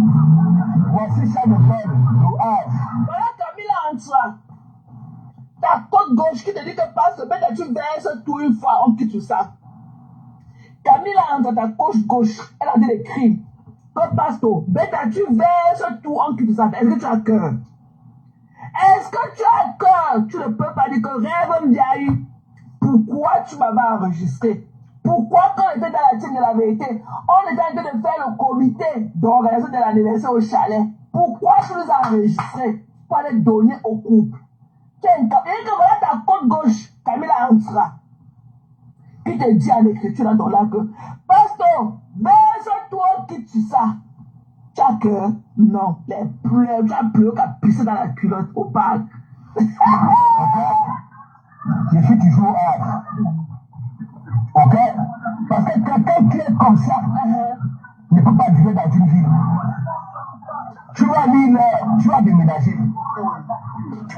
Voici ça de Gaulle, le Havre. Voilà Camilla Antra. Ta côte gauche qui te dit que passe, mais tu verses tout une fois, on quitte tout ça. Camilla Antra, ta gauche, elle a dit des crimes. Que passe tout, mais tu verses tout, on quitte tout ça. Est-ce que tu as cœur? Est-ce que tu as cœur? Tu ne peux pas dire que Rêve Ndiaye, pourquoi tu m'avais enregistré? Pourquoi quand on était dans la team de la vérité, on était en train de faire le comité d'organisation de l'anniversaire au chalet? Pourquoi tu nous as enregistrés pour aller donner au couple? Et que voilà ta côte gauche, Camilla Antra, qui te dit en écriture dans ton lac que Pasteur, baisse-toi, quitte ça. Tu as cœur? Non. Les pleurs, tu as pleuré qu'à pisser dans la culotte au parc. Je suis toujours hâte. Ok? Parce que quelqu'un qui est comme ça ne peut pas vivre dans une ville.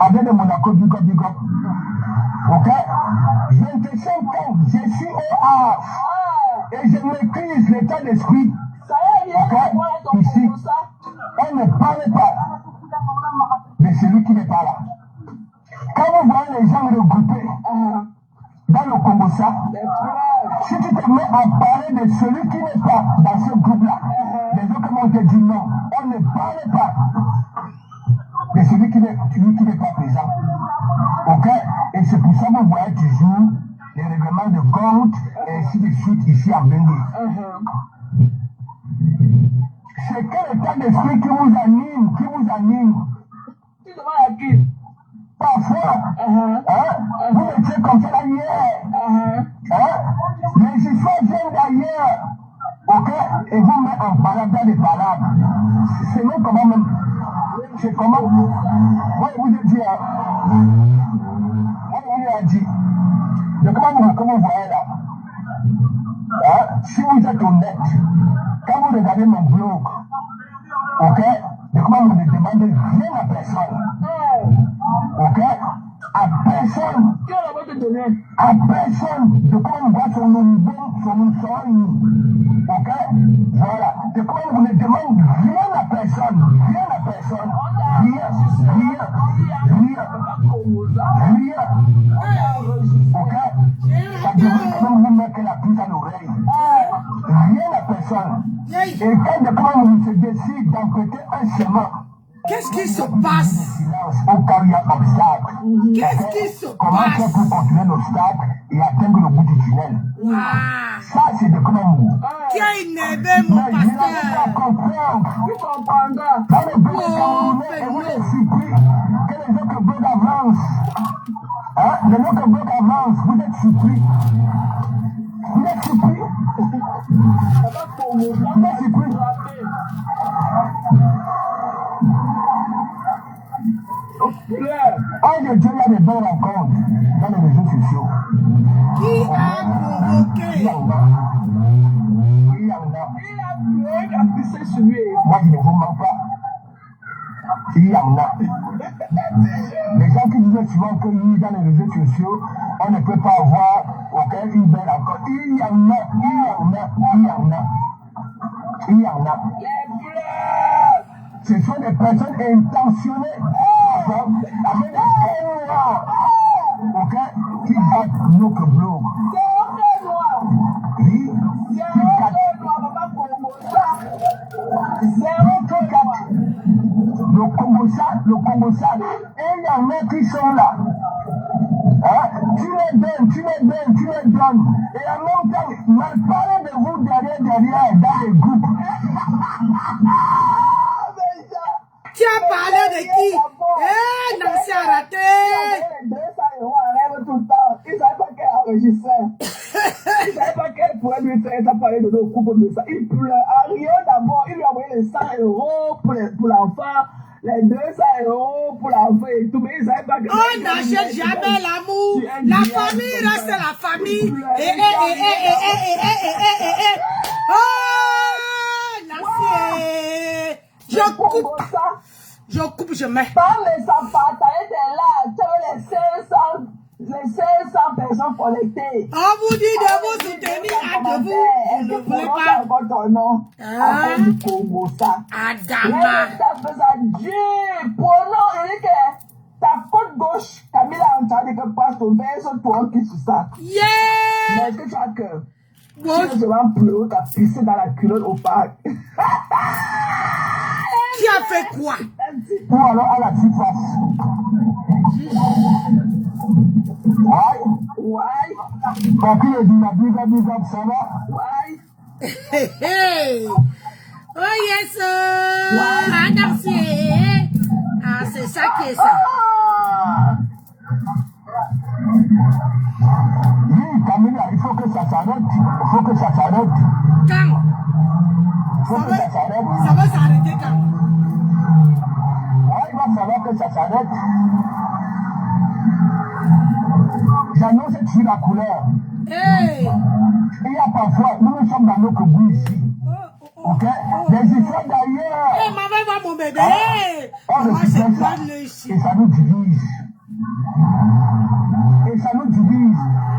Avec de Monaco, big up. Ok? 25 ans, je suis au Havre. Et je maîtrise l'état d'esprit. Ok? Ici, on ne parle pas de celui qui n'est pas là. Quand vous voyez les gens regroupés dans le Congo, ça, si tu te mets à parler de celui qui n'est pas dans ce groupe-là, les autres vont te dire non, on ne parle pas de celui qui n'est pas présent. Ok? Et c'est pour ça que vous voyez toujours les règlements de compte et ainsi de suite ici à Bengue. C'est quel état d'esprit qui vous anime? Tu demandes à qui? Parfois, vous étiez comme ça hier. Les histoires viennent d'ailleurs. Ok? Et vous mettez en parade dans des parades. C'est même comment même. C'est comment. Moi, je vous ai dit. Moi, je vous ai dit. Mais comment vous voyez là? Si vous êtes honnête, quand vous regardez mon blog, ok? Mais comment vous ne demandez rien à personne? Ok? À personne. Qui va te donner? À personne. De comment on voit son nom, ok? Voilà. De comment vous ne demandez rien à personne. Rien à personne. Rien. Ok? Ça devrait quand même vous mettre la puce à l'oreille. Rien à personne. Et quand de comment vous se décide d'emprunter un chemin, qu'est-ce qui se passe? Au cas où il y a un obstacle. Qu'est-ce qui se Comment faire pour contourner l'obstacle et atteindre le bout du tunnel? Ça, c'est de comment vous. Qui a énervé mon Mais je n'arrive pas à pasteur? comprendre. Tu comprendras. Dans le bloc camerounais, et vous êtes surpris que les autres blocs avancent. Les autres blocs avancent, vous êtes surpris. Vous êtes surpris. Vous êtes surpris. Un de Dieu, il y a des bonnes rencontres dans les réseaux sociaux. Qui a provoqué? Il y en a. Il a pleuré, il a pissé sur lui. Moi, je ne vous mens pas. Il y en a. Les gens qui disaient souvent que oui, dans les réseaux sociaux, on ne peut pas avoir une belle rencontre. Il y en a. Ce sont des personnes intentionnées avec des caméras qui battent notre blog. Oui, qui battent. Le Congo ça, et il y en a qui sont là. Tu les donnes. Et en même temps, mal parler de vous derrière dans les groupes. Tu as parlé de qui? Nancy a raté. Il ne savait pas qu'elle enregistrait. Il ne savait pas qu'elle pourrait lui faire ça, parler de nos couples de ça. Il pleure. Ariel d'abord, il lui a envoyé les 100 € pour l'enfant, les 200 € pour l'enfant et tout. Mais il ne savait pas que. On n'achète jamais l'amour. La famille reste la famille. Oh, Nancy. Je coupe, je mets. Quand les enfants étaient là, tu avais les 500 personnes connectées. On vous dit de vous soutenir à de vous. Vous ne voulez pas. Votre nom. Du Congo, ça. Adama. Ça faisait Dieu. Prenons, il dit que ta côte gauche, Camilla a entendu que passe ton verre sur toi qui sur ça. Yeah. Mais est-ce que tu as que tu es devant pleurer, tu as pissé dans la culotte au parc. Qui a fait quoi? Ou alors à la surface. Ouais. Papi est dit la big up, ça va? Ouais. Hey. Oh yes. Madame, c'est ça qui est ça. Oui, Camilla, il faut que ça s'arrête. Quand? Ça va s'arrêter quand? Il va falloir que ça s'arrête. J'annonce sur la couleur. Hey. Il y a parfois, nous sommes dans notre goût ici. Ok? Les histoires d'ailleurs. Hey, maman, va mon bébé. On récupère ça et ça nous divise.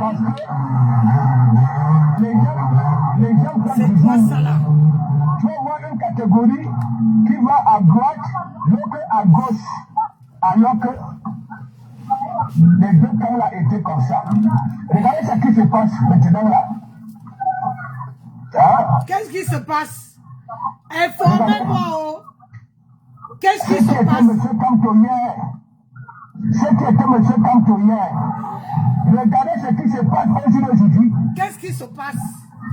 Parce que les gens C'est quoi ça là? tu vas voir une catégorie qui va à droite, l'autre à gauche. Alors que les deux camps là étaient comme ça. Regardez ce qui se passe maintenant là. Hein? Qu'est-ce qui se passe? Informez-moi. Oh. Qu'est-ce qui se passe? Ce qui était M. Cantonnier. Regardez ce qui se passe aujourd'hui. Qu'est-ce qui se passe?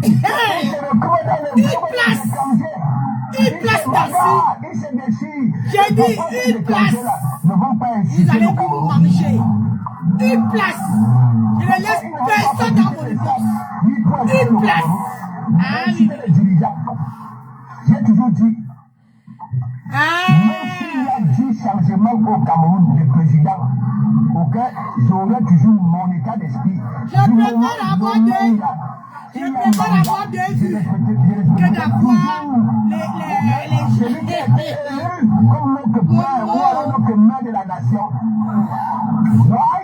Il place Darcy. J'ai dit une place. Ils allaient nous manger. Une place. Je ne laisse personne dans mon divorce. Une place. Ah oui. J'ai toujours dit. Même s'il y a 10 changements au Cameroun, le président, auquel j'aurais toujours mon état d'esprit. Je préfère avoir deux vues que d'avoir les comme notre père ou notre mère de la nation. Oui,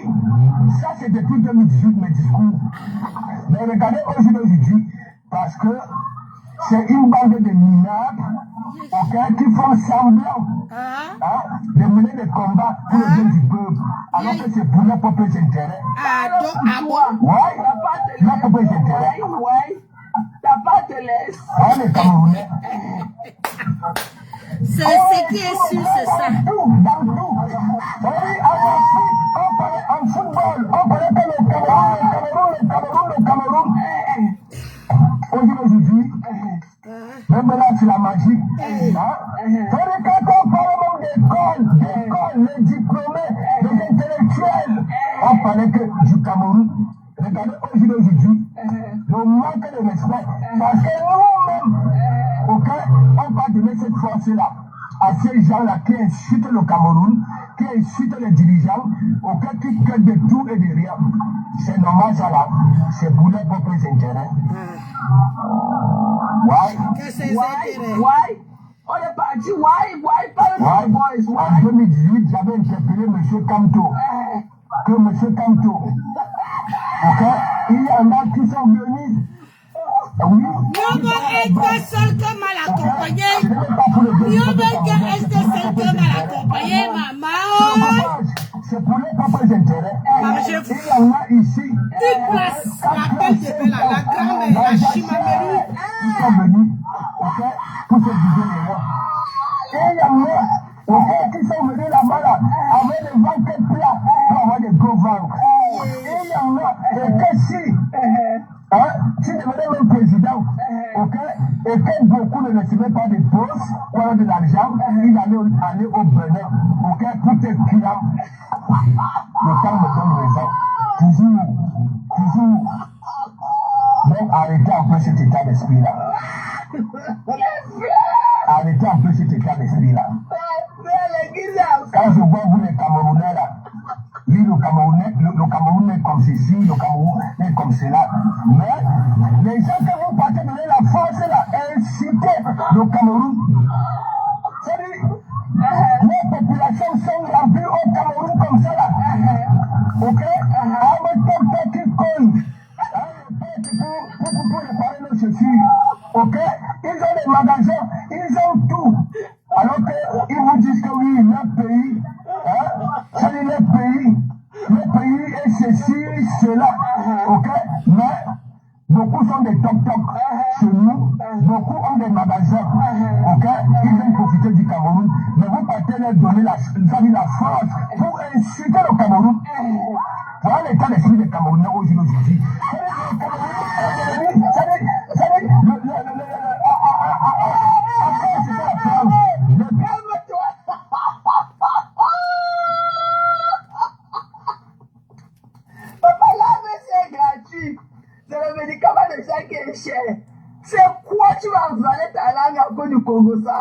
ça c'est depuis 2018 mes discours. Mais regardez aujourd'hui, parce que c'est une bande de minables qui font semblant de mener des combats pour le bien du peuple, alors que c'est pour leurs propres intérêts. Oui, leurs propres intérêts. Oui, t'as pas de laisse. Les Camerounais. C'est ce qui est sûr, c'est ça. Dans tout. En football, on parlait que le Cameroun. Aujourd'hui, même là, c'est la magie. Quand on parle d'école, les diplômés, les intellectuels, on parlait que du Cameroun. Regardez aujourd'hui, le manque de respect. Parce que nous-mêmes, on va donner cette force-là à ces gens-là qui insultent le Cameroun, qui insultent les dirigeants, qui quittent de tout et de rien. C'est normal ça là. C'est pour leurs propres intérêts. Why? On est parti, why? En 2018, j'avais interpellé M. Kamto. Que M. Kamto. Il y en a qui sont venus. Oui. Mieux vaut être seul que mal accompagné. Mieux vaut être seul que mal accompagné, maman. C'est pour les propres intérêts. Il y en a ici. Une place, la belle de Bella, la grand-mère, la Chimamérou. Ils sont venus, pour se vider les rois. Et il y en a, qui sont venus là-bas, avec des ventres plats, pour avoir des gros ventres. Et il y en a, que si, si devenait même président, et que beaucoup ne recevaient pas de postes, ou alors de l'argent, ils allaient aller au Bénin, pour te client. Le temps me donne raison. Toujours. Donc arrêtez un peu cet état d'esprit-là. Arrêtez un peu cet état d'esprit-là. Quand je vois vous les Camerounais là, oui, le Cameroun est comme ceci, le Cameroun est comme cela. Mais les gens que vous partez donner la force là, inciter le Cameroun. C'est-à-dire, les populations sont remplies au Cameroun comme ça là. Avec tout qui colle. Pour réparer nos chaussures. Ils ont des magasins, ils ont tout. Alors qu'ils vous disent que oui, leur pays, c'est le pays est ceci, cela. Mais beaucoup sont des toc-toc chez nous, beaucoup ont des magasins. Ils viennent profiter du Cameroun. Mais vous partez leur donner la force pour inciter le Cameroun. Voilà l'état d'esprit des Camerounais aujourd'hui. Papa, là, mais c'est gratuit. C'est le médicament de ça qui est cher. C'est quoi tu vas avaler ta langue à cause du Congo ça?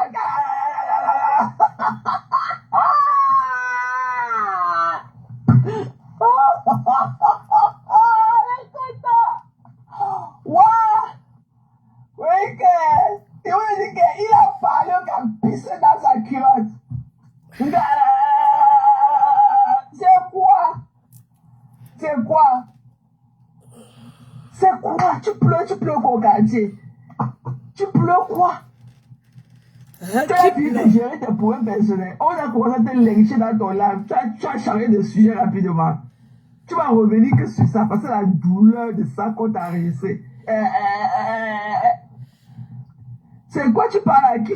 Il a parlé comme pissé dans sa culotte. C'est quoi? C'est quoi? Tu pleures qu'au quartier. Tu pleures quoi? Tu as fini de gérer tes problèmes personnels. On a commencé à te lyncher dans ton live. Tu as changé de sujet rapidement. Tu vas revenir que sur ça, parce que la douleur de ça qu'on t'a enregistré. C'est quoi tu parles à qui?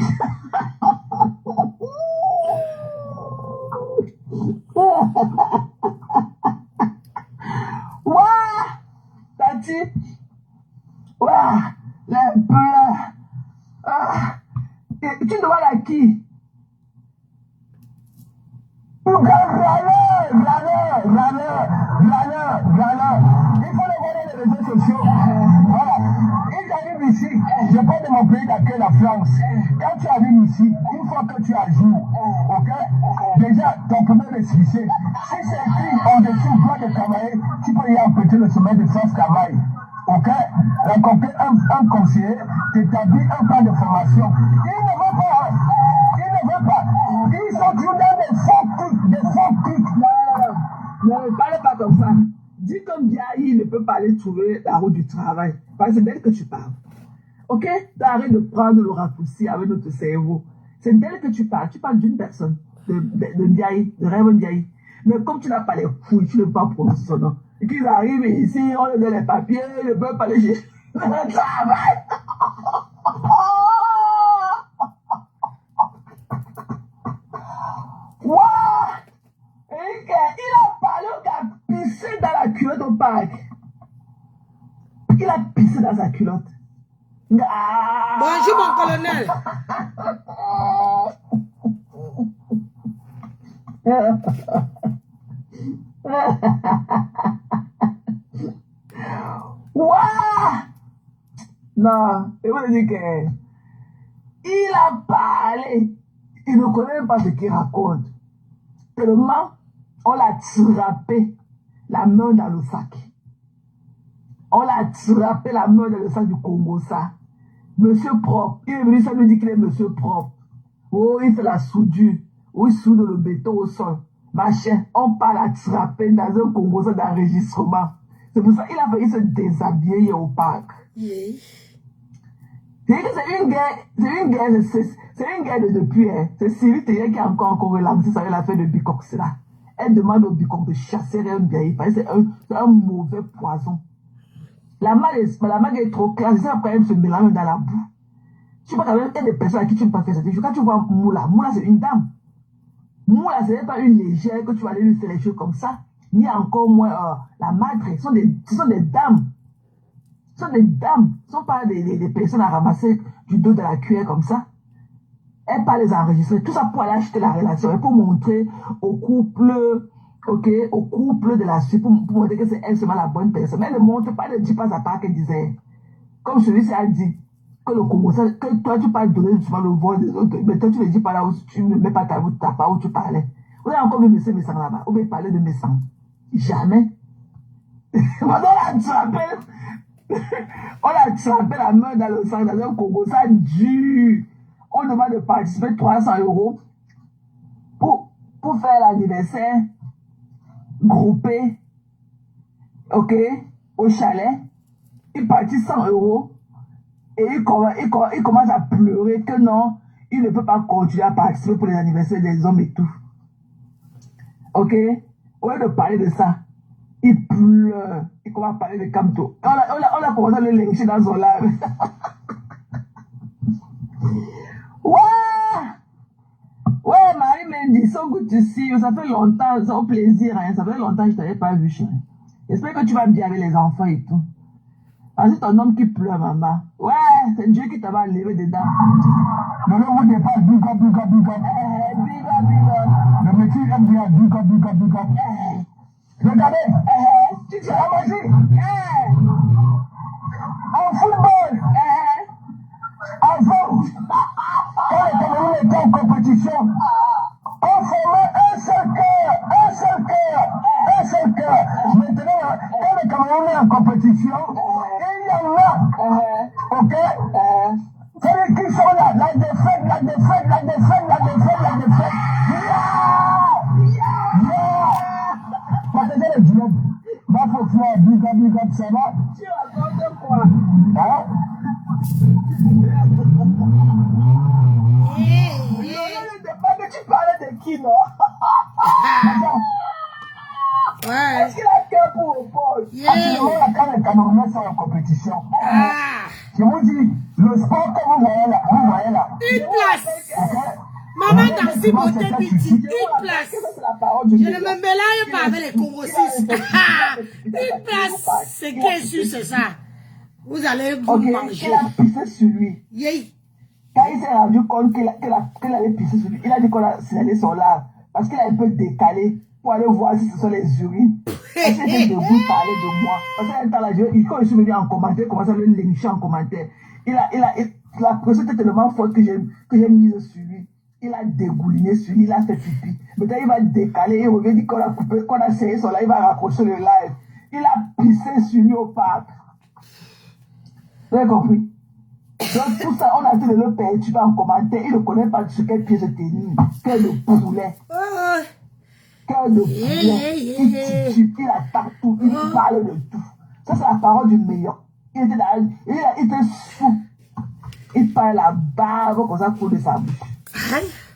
Ouah! Tati! Ouah! Les pleurs! Ah! Et tu demandes à qui? Râleur! Il faut les voir dans les réseaux sociaux. Voilà. Ils arrivent ici. Je parle de mon pays d'accueil, la France. Quand tu arrives ici, une fois que tu as joué, ok? Déjà, ton premier récépissé. Si c'est écrit en dessous, droit de travailler, tu peux y emprunter le sommet de France Travail. Ok? Rencontrer un conseiller, t'établir un plan de formation. Ils ne veulent pas. Ils sont toujours dans des faux trucs. Non, ne parlez pas comme ça. Dis comme Biaï ne peut pas aller trouver la route du travail. Parce que c'est d'elle que tu parles. Ok? Arrête de prendre le raccourci avec notre cerveau. C'est d'elle que tu parles. Tu parles d'une personne, de Biaï, de Raymond Biaï. Mais comme tu n'as pas les couilles, tu ne peux pas prononcer son nom. Et qu'ils arrivent ici, on leur donne les papiers, ils ne peuvent pas aller chez le travail. Wow! Il a parlé qu'il a pissé dans la culotte au parc. Il a pissé dans sa culotte. Bonjour mon colonel. Ouah! Non, il va dire que il a parlé. Il ne connaît même pas ce qu'il raconte. Tellement on l'a attrapé la main dans le sac. On l'a attrapé la main dans le sac du Congo, ça. Monsieur propre. Il est venu, ça nous dit qu'il est monsieur propre. Oh, il fait la soudure. Oh, il soude le béton au sol. Machin, on parle attrapé dans un Congo, ça d'enregistrement. C'est pour ça qu'il a failli se déshabiller hier au parc. Yeah. C'est une guerre de depuis. Hein. C'est Sylvie Théier qui a encore relancé ça avec l'affaire de Bicox là. Elle demande au Bicox de chasser un Biaï. C'est un mauvais poison. La mague est trop claire. C'est ça quand elle se mélange dans la boue. Tu vois quand même, il y a des personnes à qui tu ne peux pas faire ça. Quand tu vois Moula c'est une dame. Moula, ce n'est pas une légère que tu vas aller lui faire les choses comme ça. Ni encore moins la madre. Ce sont des dames. Ce sont des dames. Ce ne sont pas des personnes à ramasser du dos de la cuillère comme ça. Elle pas les enregistrer. Tout ça pour aller acheter la relation. Et pour montrer au couple, ok, au couple de la suite, pour montrer que c'est elle seulement la bonne personne. Mais elle ne montre pas, elle ne dit pas à part qu'elle disait. Comme celui-ci a dit, que le Congo, que toi tu parles donner souvent le vol des autres, mais toi tu ne dis pas là où tu ne mets pas ta part où tu parlais. Vous avez encore vu M. Messang là-bas. Vous pouvez parler de Messang. Jamais. On l'a attrapé la main dans le sang, dans un Congo, ça dure. On demande de participer 300 € pour faire l'anniversaire groupé, ok, au chalet. Il partit 100 € et il commence à pleurer que non, il ne peut pas continuer à participer pour les anniversaires des hommes et tout. Ok? Au lieu de parler de ça, il pleure. Il commence à parler de Kamto. On a commencé à le lyncher dans son live. Ouais, Marie-Mendy, so good to see you. Ça fait longtemps, c'est un plaisir. Hein. Ça fait longtemps que je ne t'avais pas vu, chérie. J'espère que tu vas bien avec les enfants et tout. Ah, c'est ton homme qui pleure, maman. Ouais, c'est Dieu qui t'avait levé dedans. Ne vous dites pas big up. Big up. Le métier aime bien big up. Regardez, Tu dis, la magie. En football, avant, quand les Camerounais étaient en compétition, on formait un seul cœur. Maintenant, quand les Camerounais en compétition, il y en a, ok? C'est-à-dire qu'ils sont là, la défaite. Partagez le diable. Va faut faire big up, ça va? tu racontes Tu parlais de qui, non? Ouais. Est-ce qu'il a cœur pour le pôle? Actuellement, quand les Camerounais sont en compétition, je vous dis, le sport que vous voyez là, une place. Maman Nancy Beauté Biti, une place. Je ne me mélange pas avec les Congossis. Une place, c'est qu'est sûr, c'est ça. Vous allez vous manger. Il a pissé sur lui. Quand il s'est rendu compte qu'il avait pissé sur lui, il a dit qu'on a signalé son lave. Parce qu'il a un peu décalé pour aller voir si ce sont les urines. Parce qu'il était debout parler de moi. Parce qu'à un temps là, quand je suis venu en commentaire, il commençait à le lyncher en commentaire. La pression était tellement forte que j'ai mise sur lui. Il a dégouliné sur lui, il a fait pipi. Maintenant, il va décaler, il revient dire qu'on a coupé, qu'on a serré son live, il va raccrocher le live. Il a pissé sur lui au parc. Vous avez compris? Donc, tout ça, on a dit de le perturber en commentaire. Il ne connaît pas sur quel pied se tenir. Quel de poulet. Quel de poulet. Il titube, il attaque tout, il parle de tout. Ça, c'est la parole du meilleur. Il était sous. Il parle la barbe comme ça pour de sa bouche.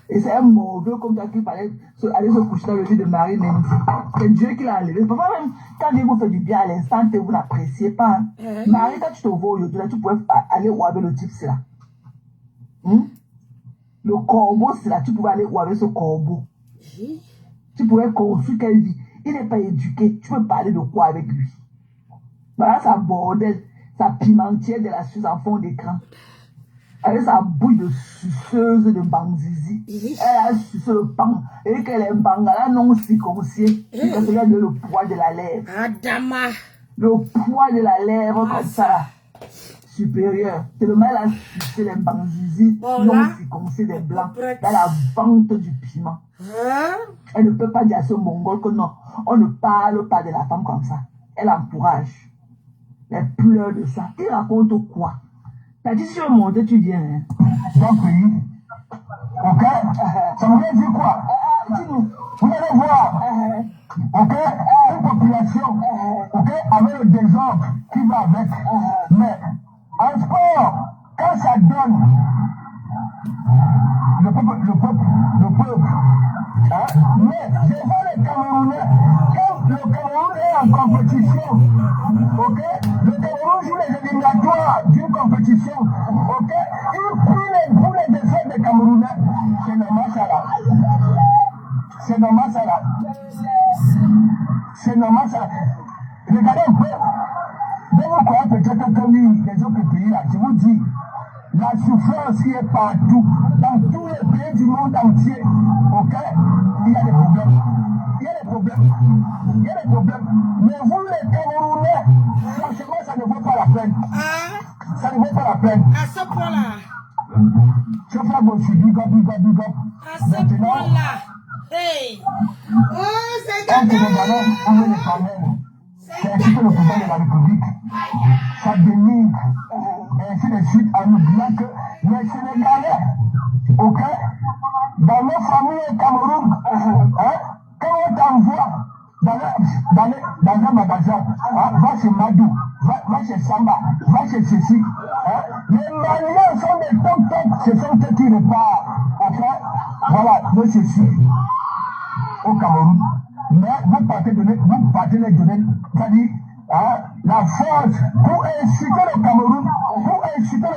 Et c'est un mauvais comme ça qui fallait aller se coucher dans le lit de Marie Nenzi. C'est Dieu qui l'a enlevé. Parfois même, quand Dieu vous fait du bien à l'instant, vous n'appréciez pas. Marie, quand tu te vois aujourd'hui, tu pouvais aller où avec le type, c'est là. Le corbeau, c'est là. Tu pouvais aller où avec ce corbeau. Tu pouvais construire quelle vie. Il n'est pas éduqué. Tu peux parler de quoi avec lui. Voilà sa bordel, sa pimentière de la suce en fond d'écran. Avec sa bouille de suceuse de Banzizi. Elle a sucé le pan. Et qu'elle est bangala non circonciée. C'est le poids de la lèvre. Adama. Le poids de la lèvre comme ça. Supérieur. C'est le mal à sucer les Banzizi non circonciés des blancs. Dans la vente du piment. Elle ne peut pas dire à ce mongol que non. On ne parle pas de la femme comme ça. Elle encourage. Elle pleure de ça. Il raconte quoi? T'as dit si je veux monter, tu viens. Dans le pays. Ok? Ça veut dire quoi? Dis-nous. Vous allez voir. Ok? Une population. Ok? Avec le désordre qui va avec. Mais en sport, quand ça donne, le peuple. Mais c'est pas les Camerounais. Quand le Cameroun est en compétition, ok? Le Cameroun joue les éliminatoires d'une compétition, ok? Il prie pour les défaites des Camerounais. C'est normal ça là. C'est normal ça là. C'est normal ça là. Regardez un peu. Mais vous croyez peut-être que oui, les autres pays là, je vous dis, la souffrance qui est partout, dans tous les pays du monde entier, ok? Il y a des problèmes. Il y a des problèmes. Il y a des problèmes. Mais vous, les Camerounais, franchement, ça ne vaut pas la peine. Ça ne vaut pas la peine. À ce point-là. Je fais mon big up. À ce point-là. Hey! Oh, c'est quand les Sénégalais ouvrent les panels, c'est ainsi que le président de la République, ça dénigre, et ainsi de suite, en oubliant que les Sénégalais, ok, dans nos familles au Cameroun, quand on t'envoie dans un magasin, va chez Madou, va chez Samba, va chez ceci, les Maliens sont des top, ce sont eux qui repartent, ok, voilà, de ceci, au Cameroun. Mais vous partez les donner, c'est-à-dire la force pour inciter le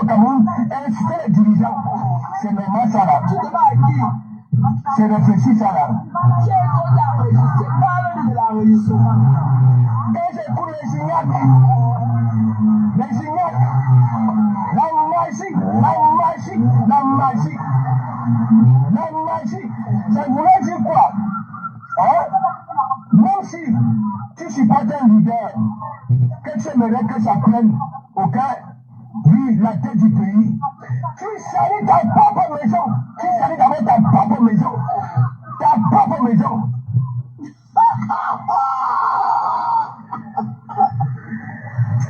Cameroun, inciter les dirigeants. C'est normal ça là. C'est réfléchi ça là. Parle de l'enregistrement. Et c'est pour les Gignacs, la magie, ça voulait dire quoi? Même si tu ne suis pas un leader, que tu aimerais que ça prenne, ok, oui, la tête du pays, tu salis ta propre maison, tu salis d'abord ta propre maison,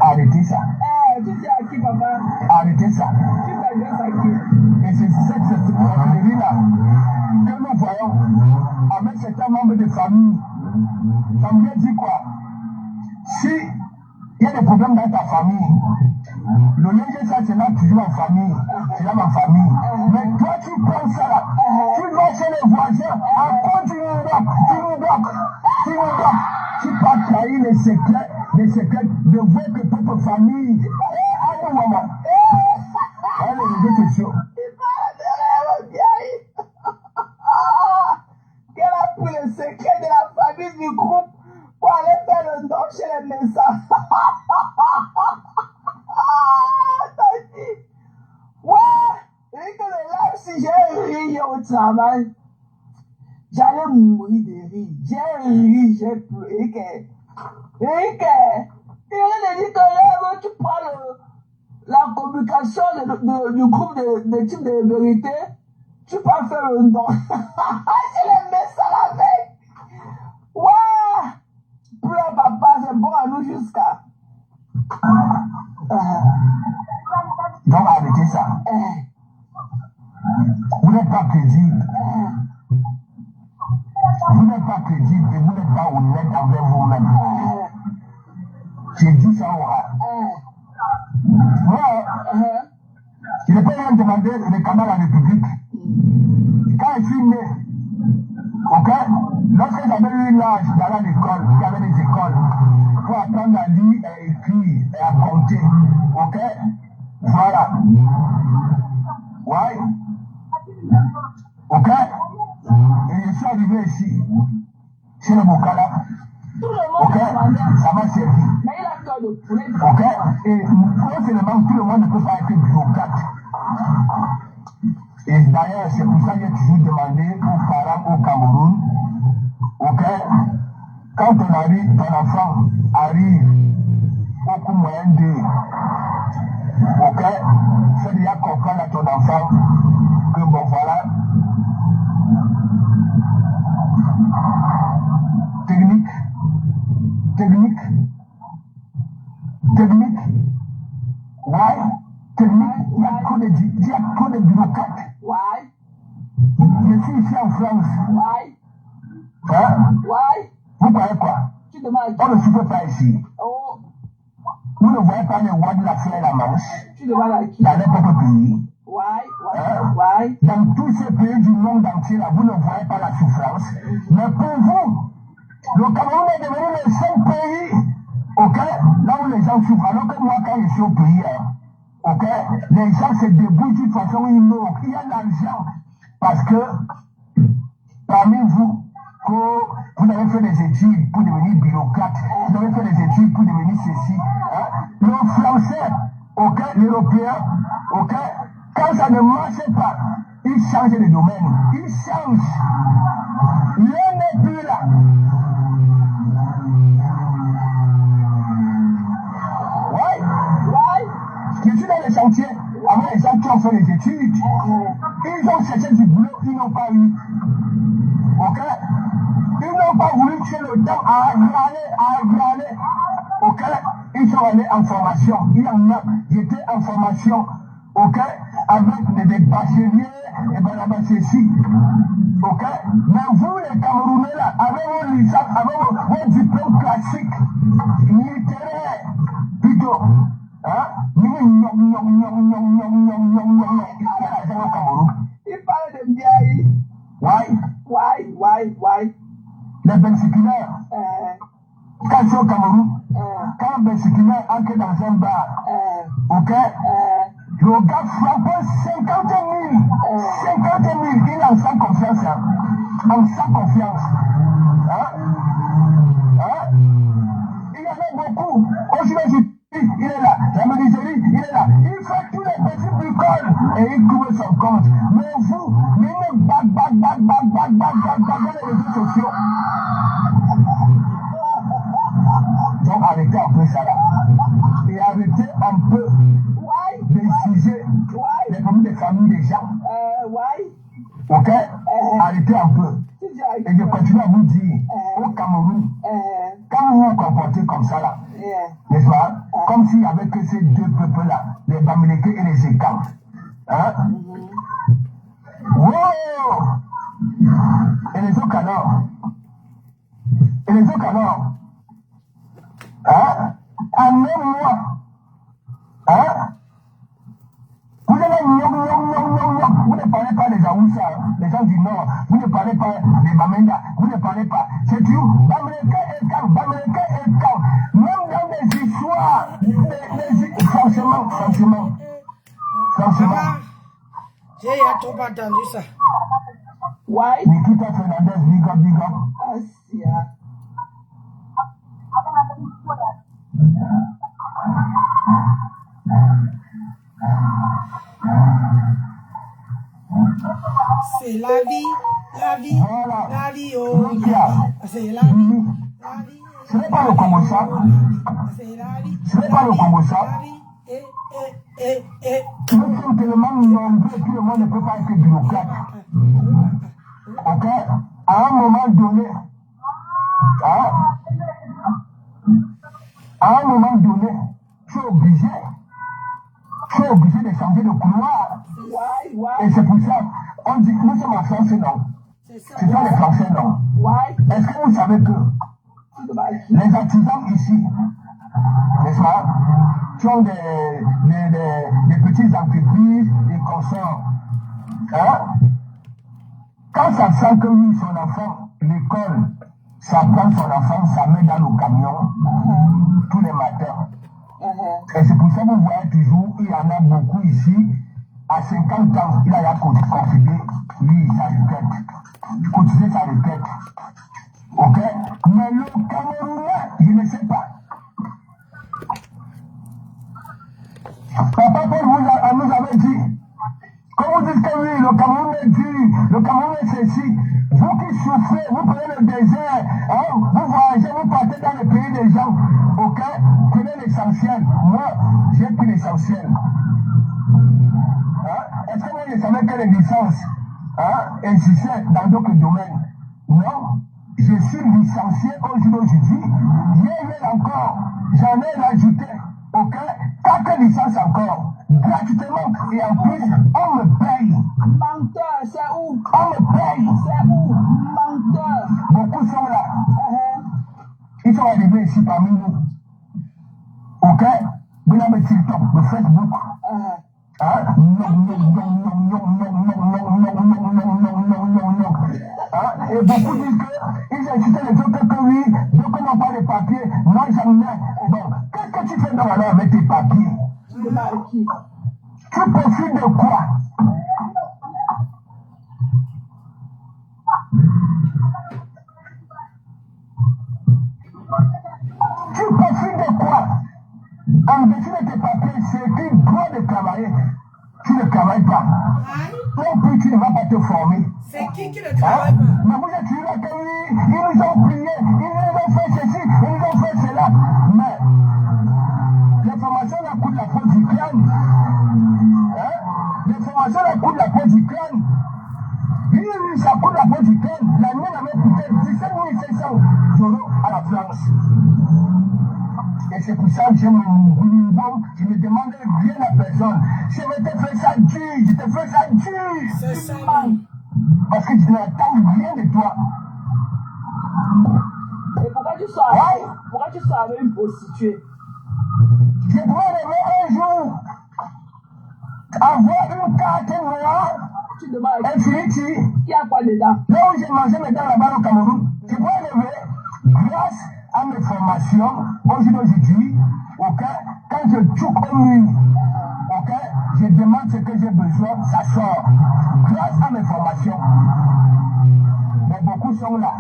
Arrêtez ça. Tu dis à qui, papa? Arrêtez ça. Tu t'adresses à qui? Et c'est cette là que nous voyons avec certains membres de famille. Ça veut dire quoi? Si il y a des problèmes dans ta famille, Le linge, ça, c'est là toujours en famille. C'est là ma famille. Mais toi, tu prends ça là. Tu vas chez les voisins. À cause du tu vas trahir les secrets de votre propre famille. Allez, maman. Allez, les réseaux sociaux. Qu'elle a pris le secret de la famille du groupe pour aller faire le don chez les médecins. Ouais, et que le live, si j'ai ri au travail, j'allais mourir de rire. J'ai ri, j'ai pleuré. Il rien de dire que là, tu prends la communication du groupe de type de vérité, tu peux faire le don. Je les mets ça la veille. Ouais, pleure papa, c'est bon à nous jusqu'à. Donc arrêtez ça. Vous n'êtes pas crédible. Vous n'êtes pas crédible et vous n'êtes pas honnête envers vous-même. J'ai dit ça au rat. Moi, je n'ai pas même demandé le canal à la République. Quand je suis né, ok, lorsque j'avais eu l'âge d'aller à l'école, il y avait des écoles pour apprendre à lire et écrire et à compter, ok, voilà. Ouais. Ok. Et je suis arrivé ici, chez le Bokala. Ok, ça m'a servi. Ok, et non seulement tout le monde ne peut pas être bureaucrate. Et d'ailleurs, c'est pour ça que j'ai toujours demandé aux parents au Cameroun, ok, quand ton enfant arrive au cours moyen de, ok, fais déjà comprendre à ton enfant que bon voilà, technique, ouais, technique, il y a trop de bureaucrates. Ouais. Je suis ici en France. Ouais. Hein? Ouais. Vous voyez quoi? Tu demandes. On ne souffre pas ici. Oh. Vous ne voyez pas les rois de la fleur et la Manche Tu demandes à qui? dans les propres pays. Ouais. Hein? Ouais. Dans tous ces pays du monde entier, là, vous ne voyez pas la souffrance. Mais pour vous, le Cameroun est devenu le seul pays, ok, là où les gens souffrent. Alors que moi, quand je suis au pays, ok, les gens se débrouillent d'une façon ou une autre. Il y a l'argent. Parce que parmi vous, vous avez fait des études pour devenir bureaucrate, vous avez fait des études pour devenir ceci. Hein? Le français, ok, l'européen, ok, quand ça ne marche pas, il change de domaine. Il change. L'un n'est plus là. Ouais. Je suis dans les chantiers avec les gens qui ont fait les études. Ils ont cherché du boulot, ils n'ont pas eu. Ok? Ils n'ont pas voulu tuer le temps à agraner. Ok? Ils sont allés en formation. Il y en a, j'étais en formation. Ok? Avec des bacheliers, et bien là-bas ceci. Ok? Mais vous, les Camerounais là, avec vos licences, avec vos diplômes classiques, littéraires, plutôt. Hein? Il parle de Biaï. Why? Les bensiquinaires. Quand je suis au Cameroun, quand un bensiquinaire entre dans un bar, ok? Le gars frappe 50 000. Il est en sans confiance. Hein? En sans confiance. Hein? Il y en a beaucoup. Aujourd'hui, il est là. La menuiserie, il est là. Il fait tous les petits bricoles et il couvre son compte. Mais vous, il est bac dans les réseaux sociaux. Donc arrêtez un peu ça là. Et arrêtez un peu d'excuser les problèmes des familles des gens. Ok? Arrêtez un peu. Et je continue à vous dire, au Cameroun, quand vous vous comportez comme ça là, n'est-ce pas? Comme s'il n'y avait que ces deux peuples-là, les Bamileke et les Ekans. Hein? Wow! Et les autres alors? Hein? En un mois, Hein? Vous allez vous ne parlez pas des Aoussa, les gens du Nord, vous ne parlez pas des Bamenda, vous ne parlez pas. C'est tout. Bamenda est calme. Même dans des histoires, franchement. J'ai trop entendu ça. Why? Nikita Fernandez, big up. Asia. C'est la vie, Voilà. la vie, oh, c'est la vie. Ce n'est pas le Congo ça. C'est la vie. Ce n'est pas le Congo ça. Nous sommes tellement nombreux que le monde ne peut pas être bureaucrate. Ok? À un moment donné, tu es obligé de changer de couloir. Why? Et c'est pour ça, on dit que nous sommes en France, non. C'est pas les Français, non. Why? Est-ce que vous savez que les artisans ici, n'est-ce pas, qui ont des petites entreprises, des consorts, quand ça sent que lui, son enfant, l'école, ça prend son enfant, ça met dans le camion tous les matins. Et c'est pour ça que vous voyez toujours, il y en a beaucoup ici, à 50 ans, il a contribué, lui, sa retraite. Cotiser sa retraite. Ok? Mais le Camerounais, je ne sais pas. Papa Paul nous avait dit, quand vous dites que oui, le Cameroun est dur, le Cameroun est ceci, vous qui souffrez, vous prenez le désert, vous voyagez, vous partez dans le pays des gens, ok? Prenez l'essentiel. Moi, j'ai pris l'essentiel. Est-ce que vous savez que les licences existaient dans d'autres domaines? Non. Je suis licencié aujourd'hui. J'ai encore, j'en ai rajouté, ok? 4 licences encore, gratuitement. Et en plus, on me paye. Menteur, c'est où? On me paye. C'est où? Menteur. Beaucoup sont là. Ils sont arrivés ici parmi nous. Ok? Vous avez TikTok, le Facebook. Et beaucoup disent qu'ils incitaient les autres que oui, donc on n'a pas de papiers, moi j'en ai. Bon, qu'est-ce que tu fais dans la avec tes papiers? Tu profites de quoi? Tu profites de quoi? En dessous de tes papiers, c'est écrit droit de travailler. Tu ne travailles pas. Non plus, tu ne vas pas te former. C'est qui ne travaille pas? Mais vous êtes là que oui, ils nous ont prié, ils nous ont fait ceci, ils nous ont fait cela. Mais les formations la coûtent la peau du crâne. Les formations la coûtent la peau du crâne. Oui, ça coûte la peau du crâne. La mienne avait coûté 17 500 € à la France. Et c'est pour ça que j'ai mon bon, je ne demande rien à personne. Je m'étais fait ça dur, je t'ai fait ça dur. C'est ça. Parce que je n'attends rien de toi. Et pourquoi tu sors avec une prostituée? Je dois rêver un jour, avoir une carte noire, Tu demandes Infinity, il y a quoi dedans? là où j'ai mangé mes dents là-bas au Cameroun. Je dois rêver grâce à mes formations aujourd'hui, ok, quand je touche au mur, ok, je demande ce que j'ai besoin, ça sort. Grâce à mes formations. Mais beaucoup sont là.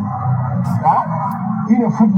Ils ne foutent